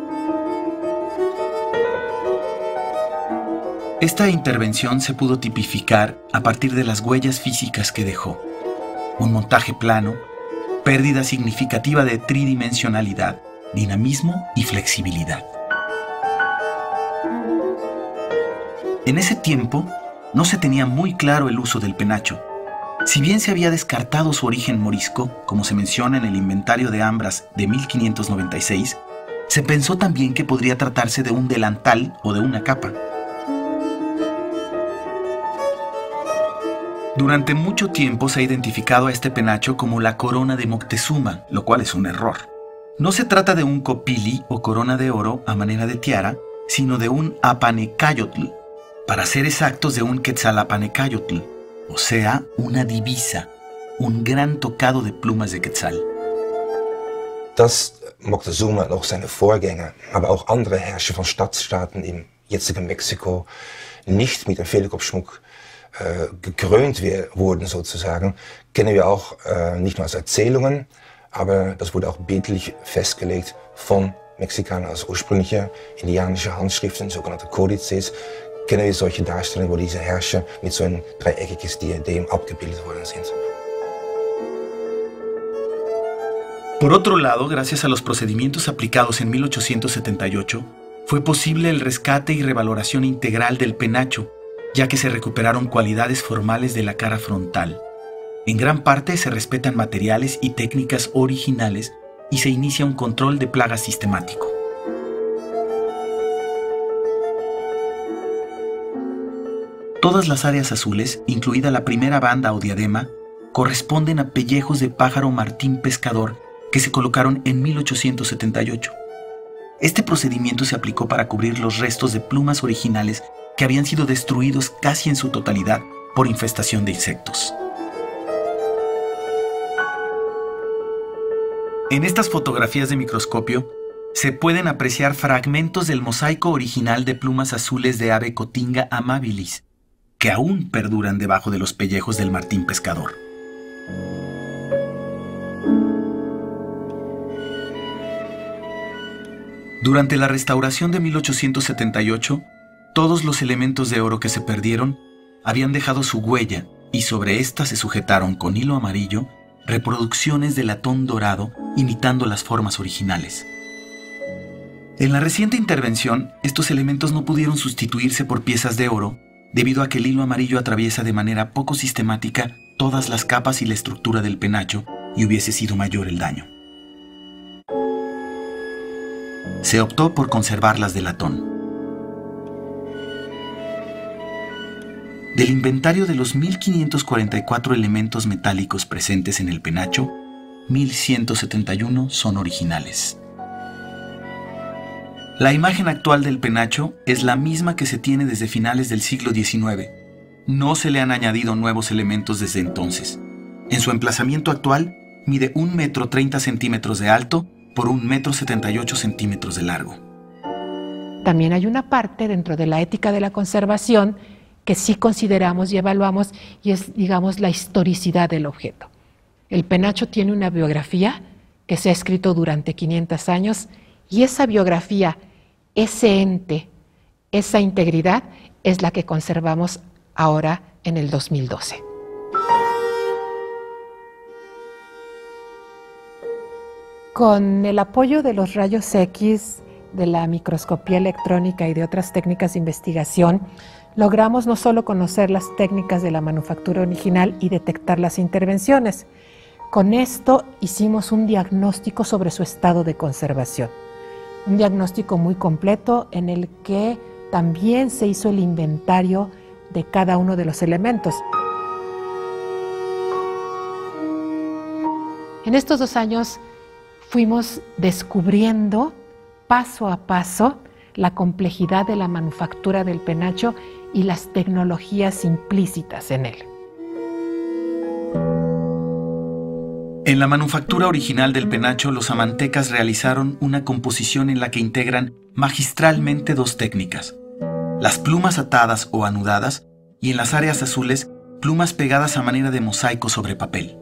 Esta intervención se pudo tipificar a partir de las huellas físicas que dejó: un montaje plano, pérdida significativa de tridimensionalidad, dinamismo y flexibilidad. En ese tiempo, no se tenía muy claro el uso del penacho. Si bien se había descartado su origen morisco, como se menciona en el inventario de Ambras de 1596, se pensó también que podría tratarse de un delantal o de una capa. Durante mucho tiempo se ha identificado a este penacho como la corona de Moctezuma, lo cual es un error. No se trata de un copili o corona de oro a manera de tiara, sino de un apanecayotl, para ser exactos de un quetzalapanecayotl, o sea, una divisa, un gran tocado de plumas de quetzal. Dass Moctezuma und auch seine Vorgänger, aber auch andere Herrscher von Stadtstaaten im jetzigen Mexiko nicht mit dem Federkopfschmuck gekrönt wurden sozusagen, kennen wir auch nicht nur aus Erzählungen, aber das wurde auch bildlich festgelegt von Mexikanern als ursprüngliche indianische Handschriften, sogenannte Kodizes, kennen wir solche Darstellungen, wo diese Herrscher mit so ein dreieckiges Diadem abgebildet worden sind. Por otro lado, gracias a los procedimientos aplicados en 1878, fue posible el rescate y revaloración integral del penacho, ya que se recuperaron cualidades formales de la cara frontal. En gran parte se respetan materiales y técnicas originales y se inicia un control de plagas sistemático. Todas las áreas azules, incluida la primera banda o diadema, corresponden a pellejos de pájaro martín pescador que se colocaron en 1878. Este procedimiento se aplicó para cubrir los restos de plumas originales que habían sido destruidos casi en su totalidad por infestación de insectos. En estas fotografías de microscopio se pueden apreciar fragmentos del mosaico original de plumas azules de ave Cotinga amabilis, que aún perduran debajo de los pellejos del martín pescador. Durante la restauración de 1878, todos los elementos de oro que se perdieron habían dejado su huella y sobre esta se sujetaron con hilo amarillo reproducciones de latón dorado imitando las formas originales. En la reciente intervención, estos elementos no pudieron sustituirse por piezas de oro debido a que el hilo amarillo atraviesa de manera poco sistemática todas las capas y la estructura del penacho y hubiese sido mayor el daño. Se optó por conservarlas de latón. Del inventario de los 1.544 elementos metálicos presentes en el penacho, 1.171 son originales. La imagen actual del penacho es la misma que se tiene desde finales del siglo XIX. No se le han añadido nuevos elementos desde entonces. En su emplazamiento actual, mide 1,30 m de alto por 1,78 m de largo. También hay una parte dentro de la ética de la conservación que sí consideramos y evaluamos y es, digamos, la historicidad del objeto. El penacho tiene una biografía que se ha escrito durante 500 años y esa biografía, ese ente, esa integridad es la que conservamos ahora en el 2012. Con el apoyo de los rayos X, de la microscopía electrónica y de otras técnicas de investigación, logramos no solo conocer las técnicas de la manufactura original y detectar las intervenciones. Con esto hicimos un diagnóstico sobre su estado de conservación. Un diagnóstico muy completo en el que también se hizo el inventario de cada uno de los elementos. En estos 2 años fuimos descubriendo paso a paso la complejidad de la manufactura del penacho y las tecnologías implícitas en él. En la manufactura original del penacho, los amantecas realizaron una composición en la que integran magistralmente 2 técnicas: las plumas atadas o anudadas y en las áreas azules, plumas pegadas a manera de mosaico sobre papel.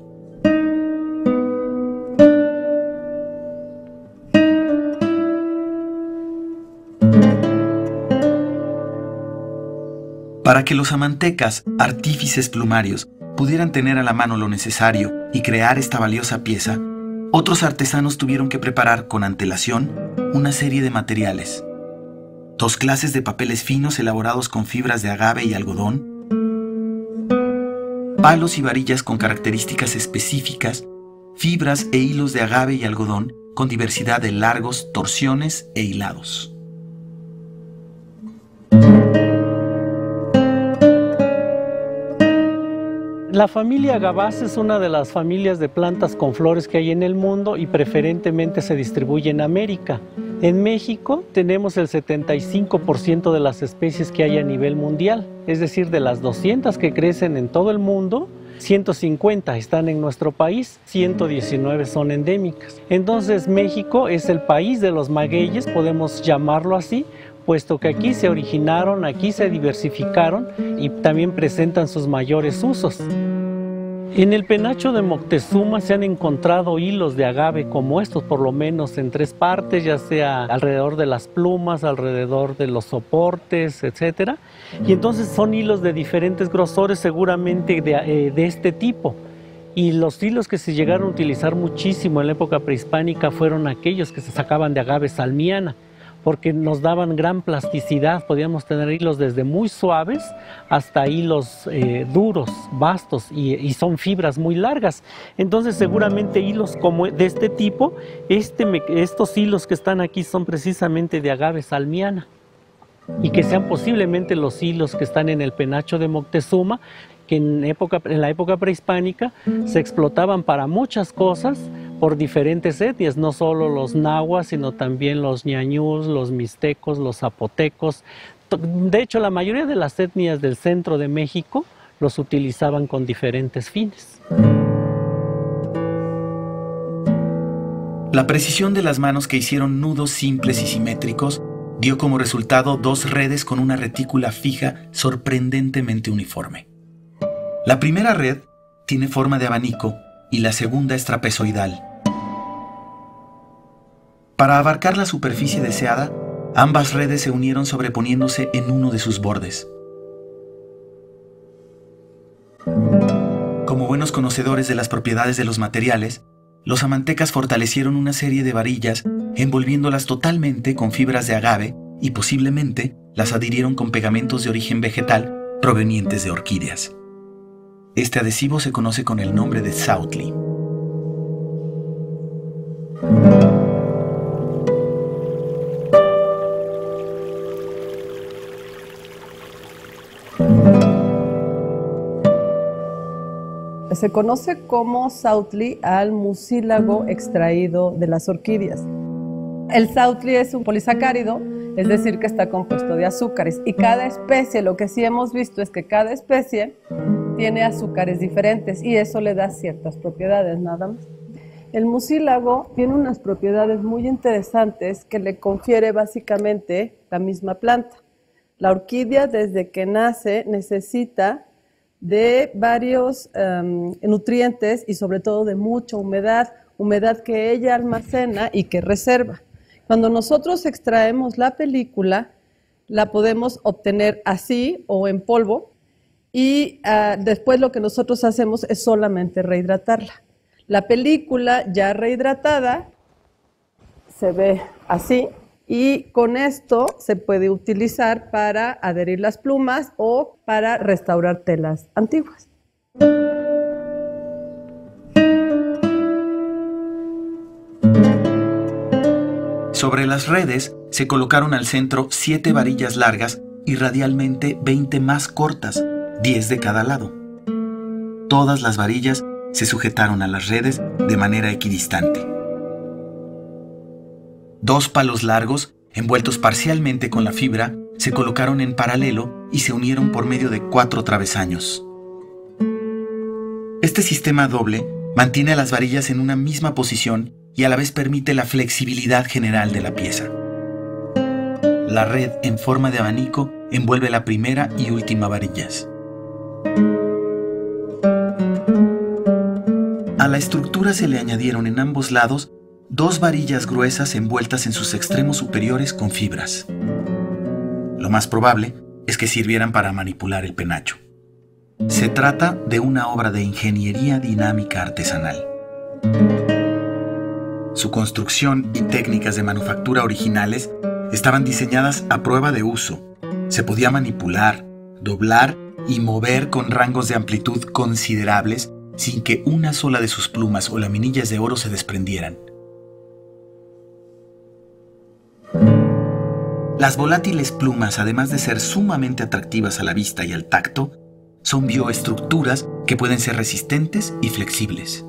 Para que los amantecas, artífices plumarios, pudieran tener a la mano lo necesario y crear esta valiosa pieza, otros artesanos tuvieron que preparar con antelación una serie de materiales. 2 clases de papeles finos elaborados con fibras de agave y algodón, palos y varillas con características específicas, fibras e hilos de agave y algodón con diversidad de largos, torsiones e hilados. La familia Agavaceae es una de las familias de plantas con flores que hay en el mundo y preferentemente se distribuye en América. En México tenemos el 75% de las especies que hay a nivel mundial, es decir, de las 200 que crecen en todo el mundo, 150 están en nuestro país, 119 son endémicas. Entonces México es el país de los magueyes, podemos llamarlo así, puesto que aquí se originaron, aquí se diversificaron y también presentan sus mayores usos. En el penacho de Moctezuma se han encontrado hilos de agave como estos, por lo menos en 3 partes, ya sea alrededor de las plumas, alrededor de los soportes, etc. Y entonces son hilos de diferentes grosores, seguramente de este tipo. Y los hilos que se llegaron a utilizar muchísimo en la época prehispánica fueron aquellos que se sacaban de agave salmiana, porque nos daban gran plasticidad. Podíamos tener hilos desde muy suaves hasta hilos duros, vastos, y son fibras muy largas. Entonces seguramente hilos como de este tipo, estos hilos que están aquí son precisamente de agave salmiana, y que sean posiblemente los hilos que están en el penacho de Moctezuma, que en la época prehispánica se explotaban para muchas cosas por diferentes etnias, no solo los nahuas, sino también los ñañús, los mixtecos, los zapotecos. De hecho, la mayoría de las etnias del centro de México los utilizaban con diferentes fines. La precisión de las manos que hicieron nudos simples y simétricos dio como resultado 2 redes con una retícula fija sorprendentemente uniforme. La primera red tiene forma de abanico y la segunda es trapezoidal. Para abarcar la superficie deseada, ambas redes se unieron sobreponiéndose en uno de sus bordes. Como buenos conocedores de las propiedades de los materiales, los amantecas fortalecieron una serie de varillas envolviéndolas totalmente con fibras de agave y posiblemente las adhirieron con pegamentos de origen vegetal provenientes de orquídeas. Este adhesivo se conoce con el nombre de Sautli. Se conoce como Sautli al mucílago extraído de las orquídeas. El Sautli es un polisacárido, es decir, que está compuesto de azúcares. Y cada especie, lo que sí hemos visto es que cada especie tiene azúcares diferentes y eso le da ciertas propiedades, nada más. El mucílago tiene unas propiedades muy interesantes que le confiere básicamente la misma planta. La orquídea, desde que nace, necesita de varios nutrientes y sobre todo de mucha humedad que ella almacena y que reserva. Cuando nosotros extraemos la película, la podemos obtener así o en polvo y después lo que nosotros hacemos es solamente rehidratarla. La película ya rehidratada se ve así y con esto se puede utilizar para adherir las plumas o para restaurar telas antiguas. Sobre las redes se colocaron al centro 7 varillas largas y radialmente 20 más cortas, 10 de cada lado. Todas las varillas se sujetaron a las redes de manera equidistante. 2 palos largos, envueltos parcialmente con la fibra, se colocaron en paralelo y se unieron por medio de 4 travesaños. Este sistema doble mantiene a las varillas en una misma posición y a la vez permite la flexibilidad general de la pieza. La red en forma de abanico envuelve la primera y última varillas. A la estructura se le añadieron en ambos lados 2 varillas gruesas envueltas en sus extremos superiores con fibras. Lo más probable es que sirvieran para manipular el penacho. Se trata de una obra de ingeniería dinámica artesanal. Su construcción y técnicas de manufactura originales estaban diseñadas a prueba de uso. Se podía manipular, doblar y mover con rangos de amplitud considerables sin que una sola de sus plumas o laminillas de oro se desprendieran. Las volátiles plumas, además de ser sumamente atractivas a la vista y al tacto, son bioestructuras que pueden ser resistentes y flexibles.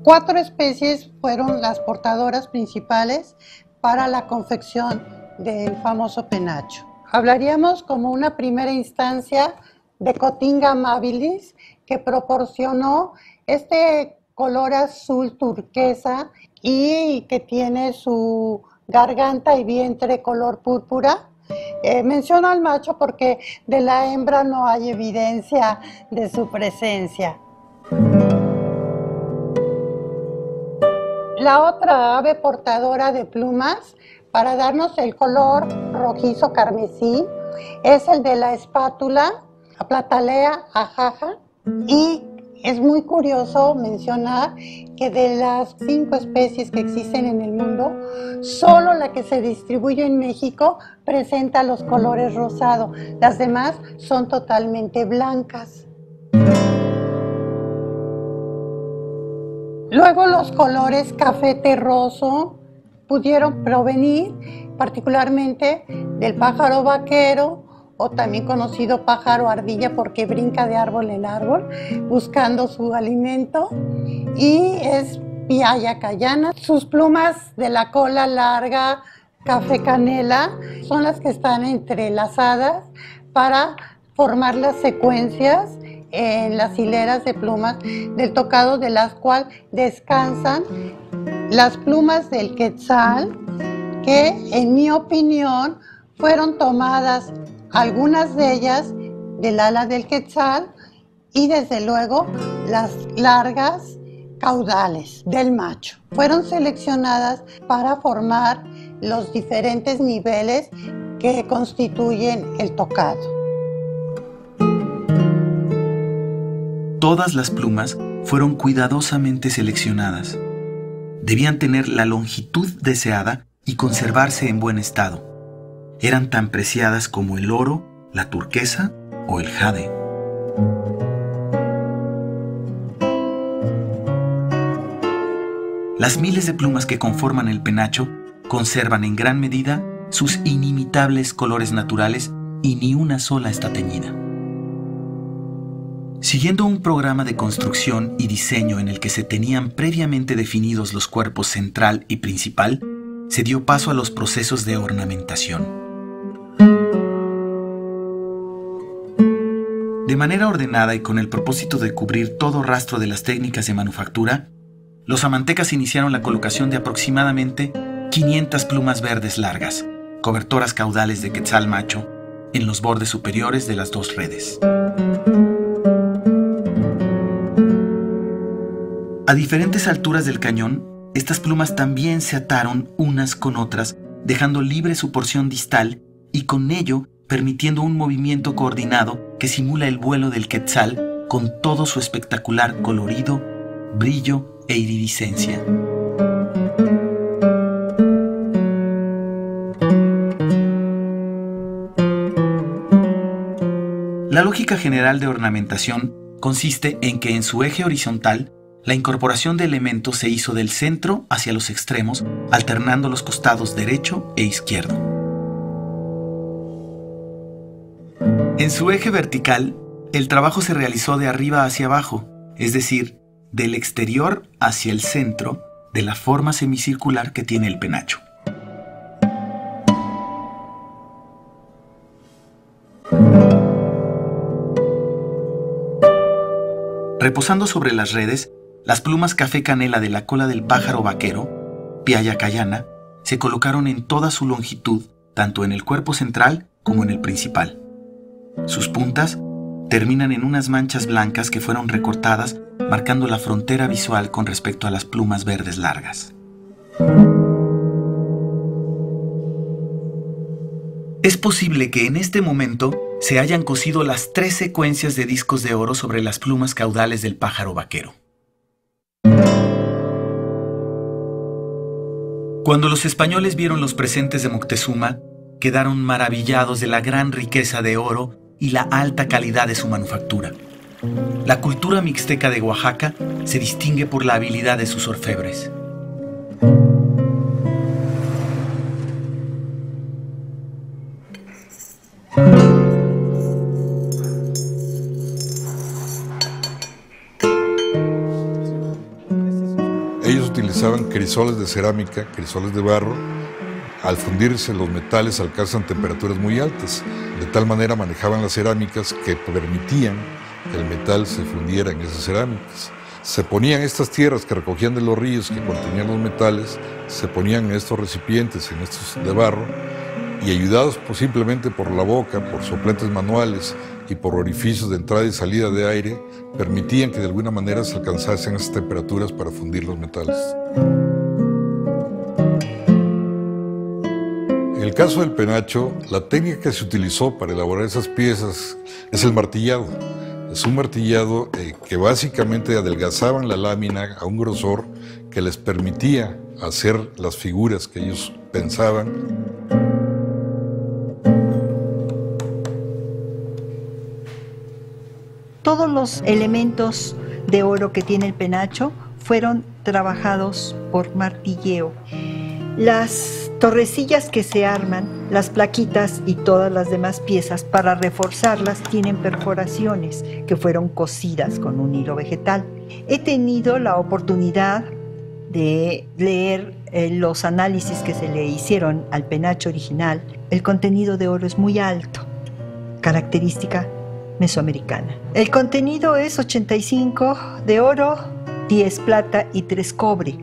4 especies fueron las portadoras principales para la confección del famoso penacho. Hablaríamos como una primera instancia de Cotinga amabilis, que proporcionó este color azul turquesa y que tiene su garganta y vientre color púrpura. Menciono al macho porque de la hembra no hay evidencia de su presencia. La otra ave portadora de plumas, para darnos el color rojizo carmesí, es el de la espátula, Platalea ajaja, y es muy curioso mencionar que de las 5 especies que existen en el mundo, solo la que se distribuye en México presenta los colores rosados. Las demás son totalmente blancas. Luego los colores café terroso pudieron provenir particularmente del pájaro vaquero, o también conocido pájaro ardilla porque brinca de árbol en árbol buscando su alimento, y es Piaya cayana. Sus plumas de la cola larga, café canela, son las que están entrelazadas para formar las secuencias en las hileras de plumas del tocado, de las cuales descansan las plumas del quetzal, que en mi opinión fueron tomadas algunas de ellas del ala del quetzal y desde luego las largas caudales del macho. Fueron seleccionadas para formar los diferentes niveles que constituyen el tocado. Todas las plumas fueron cuidadosamente seleccionadas. Debían tener la longitud deseada y conservarse en buen estado. Eran tan preciadas como el oro, la turquesa o el jade. Las miles de plumas que conforman el penacho conservan en gran medida sus inimitables colores naturales y ni una sola está teñida. Siguiendo un programa de construcción y diseño en el que se tenían previamente definidos los cuerpos central y principal, se dio paso a los procesos de ornamentación. De manera ordenada y con el propósito de cubrir todo rastro de las técnicas de manufactura, los amantecas iniciaron la colocación de aproximadamente 500 plumas verdes largas, cobertoras caudales de quetzal macho, en los bordes superiores de las 2 redes. A diferentes alturas del cañón, estas plumas también se ataron unas con otras, dejando libre su porción distal y con ello permitiendo un movimiento coordinado que simula el vuelo del quetzal con todo su espectacular colorido, brillo e iridiscencia. La lógica general de ornamentación consiste en que en su eje horizontal, la incorporación de elementos se hizo del centro hacia los extremos, alternando los costados derecho e izquierdo. En su eje vertical, el trabajo se realizó de arriba hacia abajo, es decir, del exterior hacia el centro de la forma semicircular que tiene el penacho. Reposando sobre las redes, las plumas café canela de la cola del pájaro vaquero, Piaya cayana, se colocaron en toda su longitud, tanto en el cuerpo central como en el principal. Sus puntas terminan en unas manchas blancas que fueron recortadas, marcando la frontera visual con respecto a las plumas verdes largas. Es posible que en este momento se hayan cosido las 3 secuencias de discos de oro sobre las plumas caudales del pájaro vaquero. Cuando los españoles vieron los presentes de Moctezuma, quedaron maravillados de la gran riqueza de oro y la alta calidad de su manufactura. La cultura mixteca de Oaxaca se distingue por la habilidad de sus orfebres. Ellos utilizaban crisoles de cerámica, crisoles de barro. Al fundirse los metales alcanzan temperaturas muy altas. De tal manera manejaban las cerámicas que permitían que el metal se fundiera en esas cerámicas. Se ponían estas tierras que recogían de los ríos que contenían los metales, se ponían en estos recipientes, en estos de barro, y ayudados simplemente por la boca, por sopletes manuales y por orificios de entrada y salida de aire, permitían que de alguna manera se alcanzasen esas temperaturas para fundir los metales. En el caso del penacho, la técnica que se utilizó para elaborar esas piezas es el martillado. Es un martillado que básicamente adelgazaban la lámina a un grosor que les permitía hacer las figuras que ellos pensaban. Todos los elementos de oro que tiene el penacho fueron trabajados por martilleo. Las torrecillas que se arman, las plaquitas y todas las demás piezas, para reforzarlas tienen perforaciones que fueron cosidas con un hilo vegetal. He tenido la oportunidad de leer los análisis que se le hicieron al penacho original. El contenido de oro es muy alto, característica mesoamericana. El contenido es 85 de oro, 10 plata y 3 cobre.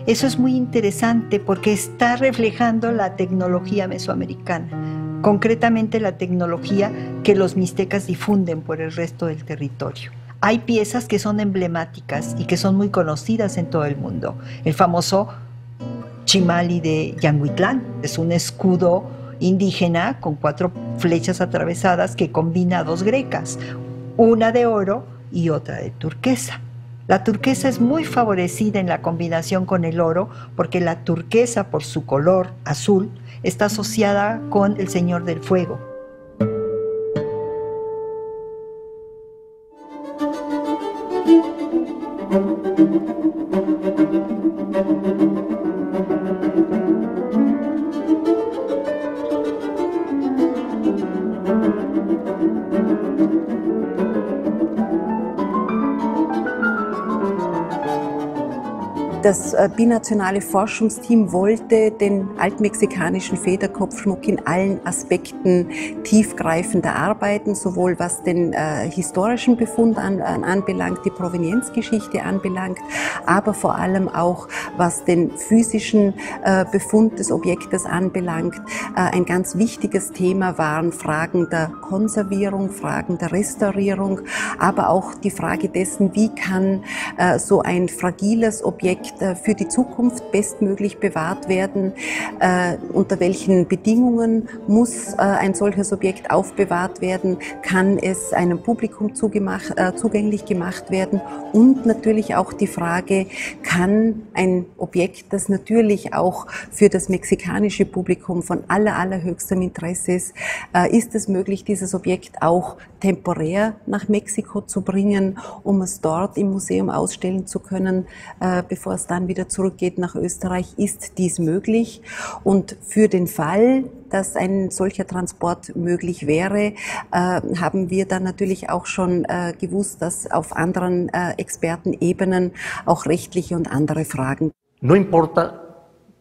Eso es muy interesante porque está reflejando la tecnología mesoamericana, concretamente la tecnología que los mixtecas difunden por el resto del territorio. Hay piezas que son emblemáticas y que son muy conocidas en todo el mundo. El famoso chimali de Yanguitlán es un escudo indígena con 4 flechas atravesadas que combina 2 grecas, una de oro y otra de turquesa. La turquesa es muy favorecida en la combinación con el oro porque la turquesa, por su color azul, está asociada con el Señor del Fuego. Das binationale Forschungsteam wollte den altmexikanischen Federkopfschmuck in allen Aspekten tiefgreifender arbeiten, sowohl was den historischen Befund anbelangt, die Provenienzgeschichte anbelangt, aber vor allem auch was den physischen Befund des Objektes anbelangt. Ein ganz wichtiges Thema waren Fragen der Konservierung, Fragen der Restaurierung, aber auch die Frage dessen, wie kann so ein fragiles Objekt für die Zukunft bestmöglich bewahrt werden, unter welchen Bedingungen muss ein solches Objekt aufbewahrt werden, kann es einem Publikum zugänglich gemacht werden und natürlich auch die Frage, kann ein Objekt, das natürlich auch für das mexikanische Publikum von allerhöchstem Interesse ist es möglich, dieses Objekt auch temporär nach Mexiko zu bringen, um es dort im Museum ausstellen zu können, bevor es dann wieder zurückgeht nach Österreich, ist dies möglich. Und für den Fall, dass ein solcher Transport möglich wäre, haben wir dann natürlich auch schon gewusst, dass auf anderen Expertenebenen auch rechtliche und andere Fragen. No importa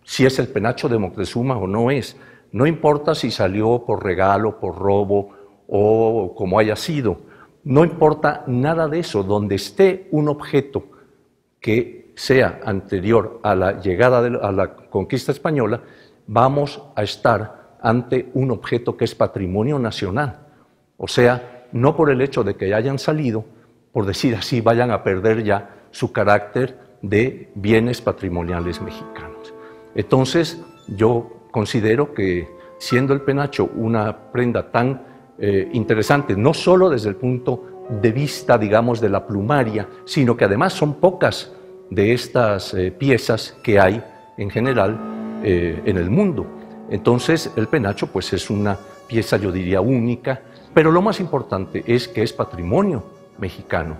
si es el penacho de Moctezuma o no es, no importa si salió por regalo, por robo o como haya sido, no importa nada de eso, donde esté un objeto que sea anterior a la llegada a la conquista española, vamos a estar ante un objeto que es patrimonio nacional. O sea, no por el hecho de que hayan salido, por decir así, vayan a perder ya su carácter de bienes patrimoniales mexicanos. Entonces, yo considero que siendo el penacho una prenda tan interesante, no solo desde el punto de vista, digamos, de la plumaria, sino que además son pocas de estas piezas que hay en general en el mundo. Entonces el penacho pues es una pieza, yo diría, única, pero lo más importante es que es patrimonio mexicano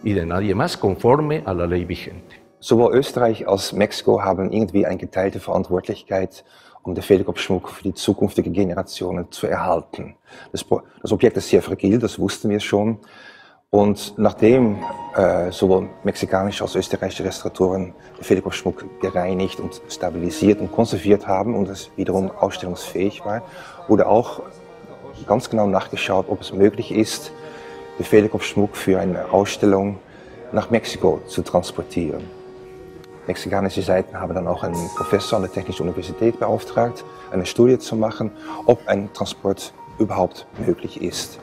y de nadie más, conforme a la ley vigente. Sowohl Österreich als Mexiko haben irgendwie eine geteilte Verantwortlichkeit, um den Federkopfschmuck für die zukünftigen Generationen zu erhalten. Das Objekt ist sehr fragil, das wussten wir schon. Und nachdem sowohl mexikanische als auch österreichische Restauratoren den Federkopfschmuck gereinigt und stabilisiert und konserviert haben und es wiederum ausstellungsfähig war, wurde auch ganz genau nachgeschaut, ob es möglich ist, den Federkopfschmuck für eine Ausstellung nach Mexiko zu transportieren. Mexikanische Seiten haben dann auch einen Professor an der Technischen Universität beauftragt, eine Studie zu machen, ob ein Transport überhaupt möglich ist.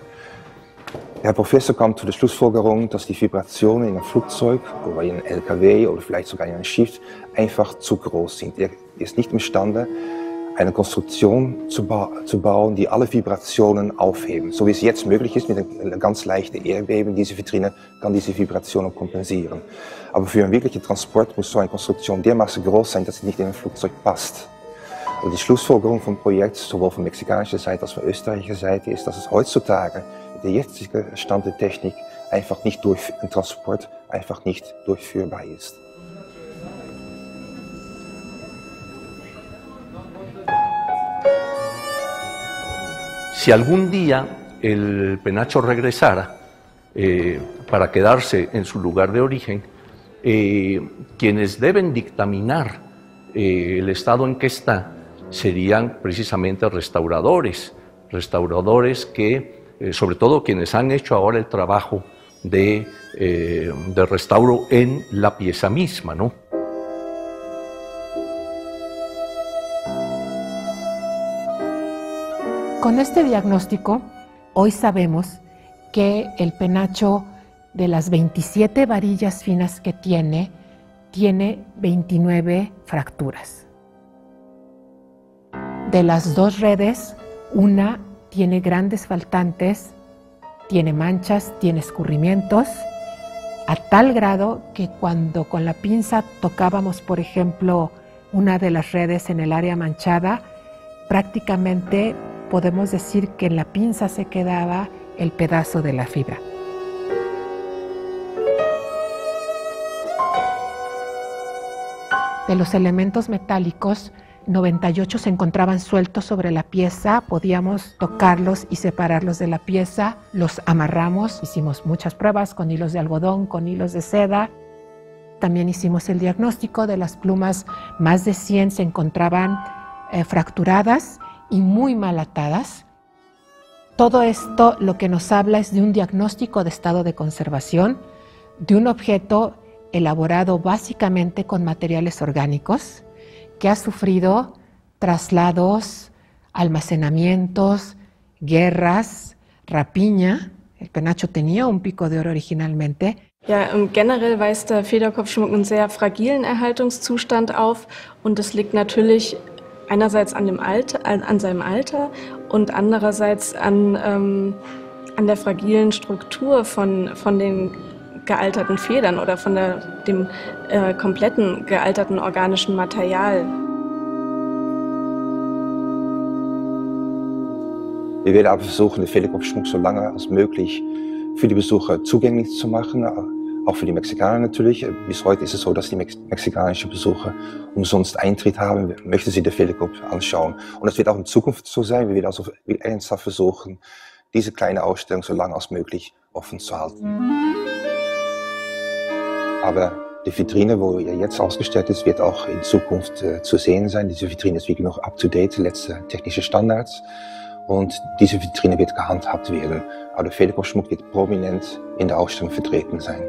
Der Herr Professor kam zu der Schlussfolgerung, dass die Vibrationen in einem Flugzeug oder in einem LKW oder vielleicht sogar in einem Schiff einfach zu groß sind. Er ist nicht imstande, eine Konstruktion zu bauen, die alle Vibrationen aufheben. So wie es jetzt möglich ist mit einem ganz leichten Erdbeben, diese Vitrine kann diese Vibrationen kompensieren. Aber für einen wirklichen Transport muss so eine Konstruktion dermaßen groß sein, dass sie nicht in ein Flugzeug passt. Und die Schlussfolgerung vom Projekt, sowohl von mexikanischer Seite als auch von österreichischer Seite, ist, dass es heutzutage mit der jetzigen Stand der Technik einfach nicht ein Transport einfach nicht durchführbar ist. Si algún día el penacho regresara para quedarse en su lugar de origen, quienes deben dictaminar el estado en que está serían precisamente restauradores que, sobre todo quienes han hecho ahora el trabajo de restauro en la pieza misma, ¿no? Con este diagnóstico, hoy sabemos que el penacho, de las 27 varillas finas que tiene 29 fracturas. De las 2 redes, una tiene grandes faltantes, tiene manchas, tiene escurrimientos, a tal grado que cuando con la pinza tocábamos, por ejemplo, una de las redes en el área manchada, prácticamente podemos decir que en la pinza se quedaba el pedazo de la fibra. De los elementos metálicos, 98 se encontraban sueltos sobre la pieza, podíamos tocarlos y separarlos de la pieza, los amarramos, hicimos muchas pruebas con hilos de algodón, con hilos de seda. También hicimos el diagnóstico de las plumas, más de 100 se encontraban fracturadas y muy mal atadas. Todo esto lo que nos habla es de un diagnóstico de estado de conservación, de un objeto elaborado básicamente con materiales orgánicos, que ha sufrido traslados, almacenamientos, guerras, rapiña. El penacho tenía un pico de oro originalmente. Ja, generell weist der Federkopfschmuck einen sehr fragilen Erhaltungszustand auf und das liegt natürlich einerseits an seinem Alter und andererseits an der fragilen Struktur von den gealterten Federn oder von dem kompletten gealterten organischen Material. Wir werden aber versuchen, den Federkopfschmuck so lange als möglich für die Besucher zugänglich zu machen, auch für die Mexikaner natürlich. Bis heute ist es so, dass die mexikanischen Besucher umsonst Eintritt haben, möchten sie den Federkopf anschauen. Und es wird auch in Zukunft so sein, wir werden also ernsthaft versuchen, diese kleine Ausstellung so lange als möglich offen zu halten. Aber die Vitrine, wo er jetzt ausgestellt ist, wird auch in Zukunft zu sehen sein. Diese Vitrine ist wirklich noch up-to-date, letzte technische Standards. Und diese Vitrine wird gehandhabt werden. Aber der Federkopfschmuck wird prominent in der Ausstellung vertreten sein.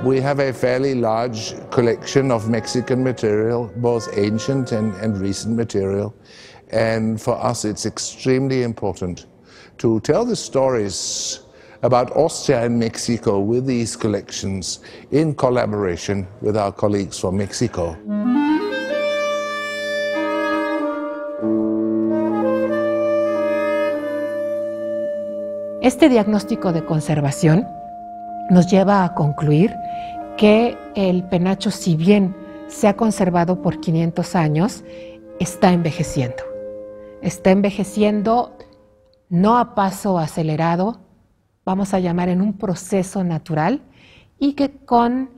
We have a fairly large collection of Mexican material, both ancient and recent material. And for us it's extremely important to tell the stories about Austria and Mexico with these collections in collaboration with our colleagues from Mexico. Este diagnóstico de conservación nos lleva a concluir que el penacho, si bien se ha conservado por 500 años, está envejeciendo. Está envejeciendo no a paso acelerado, vamos a llamar en un proceso natural, y que con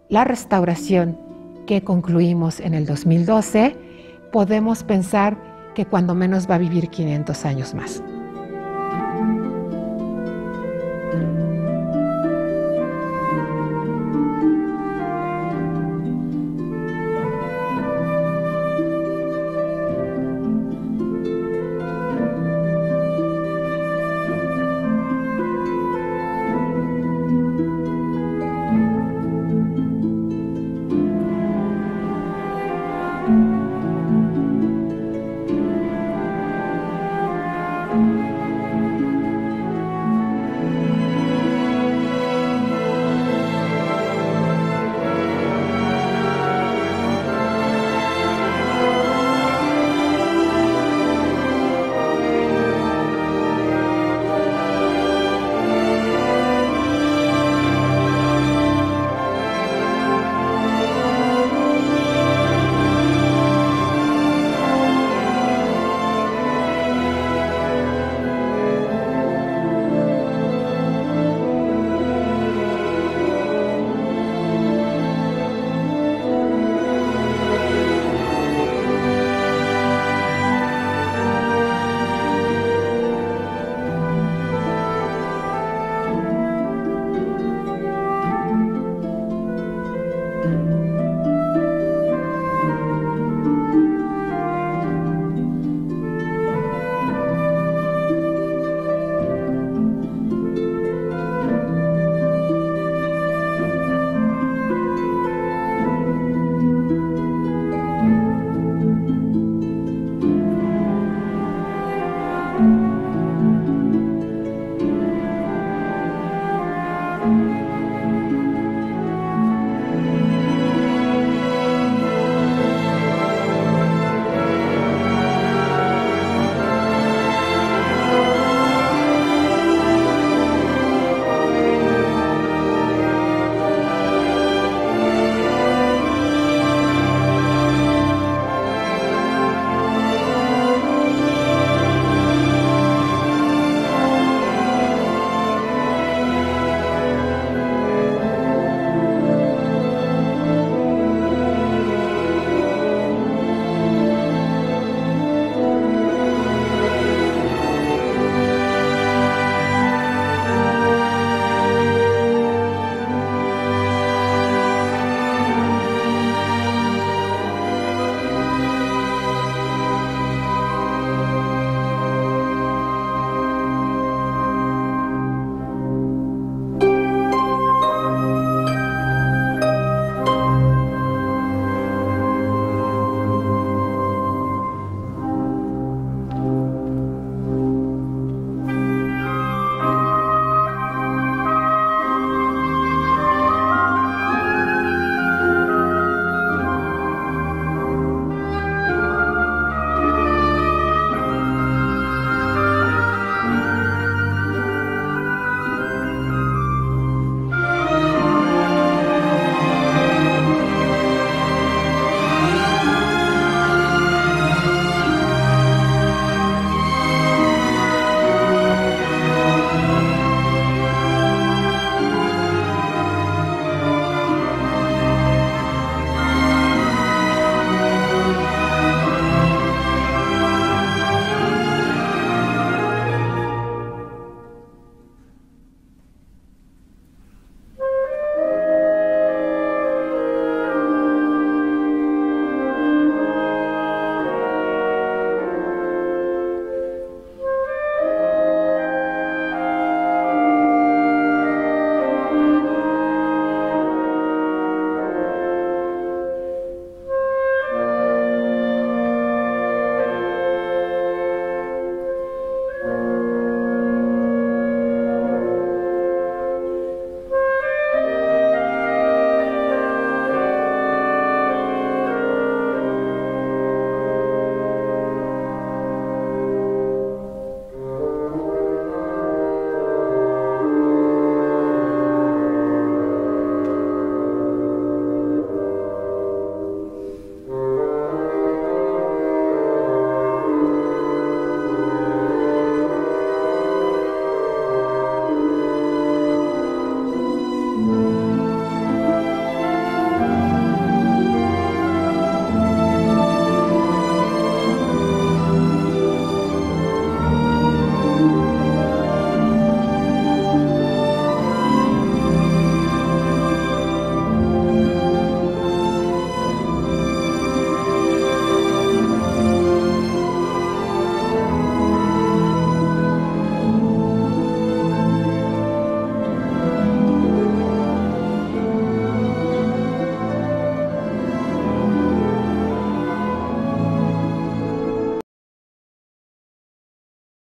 la restauración que concluimos en el 2012, podemos pensar que cuando menos va a vivir 500 años más.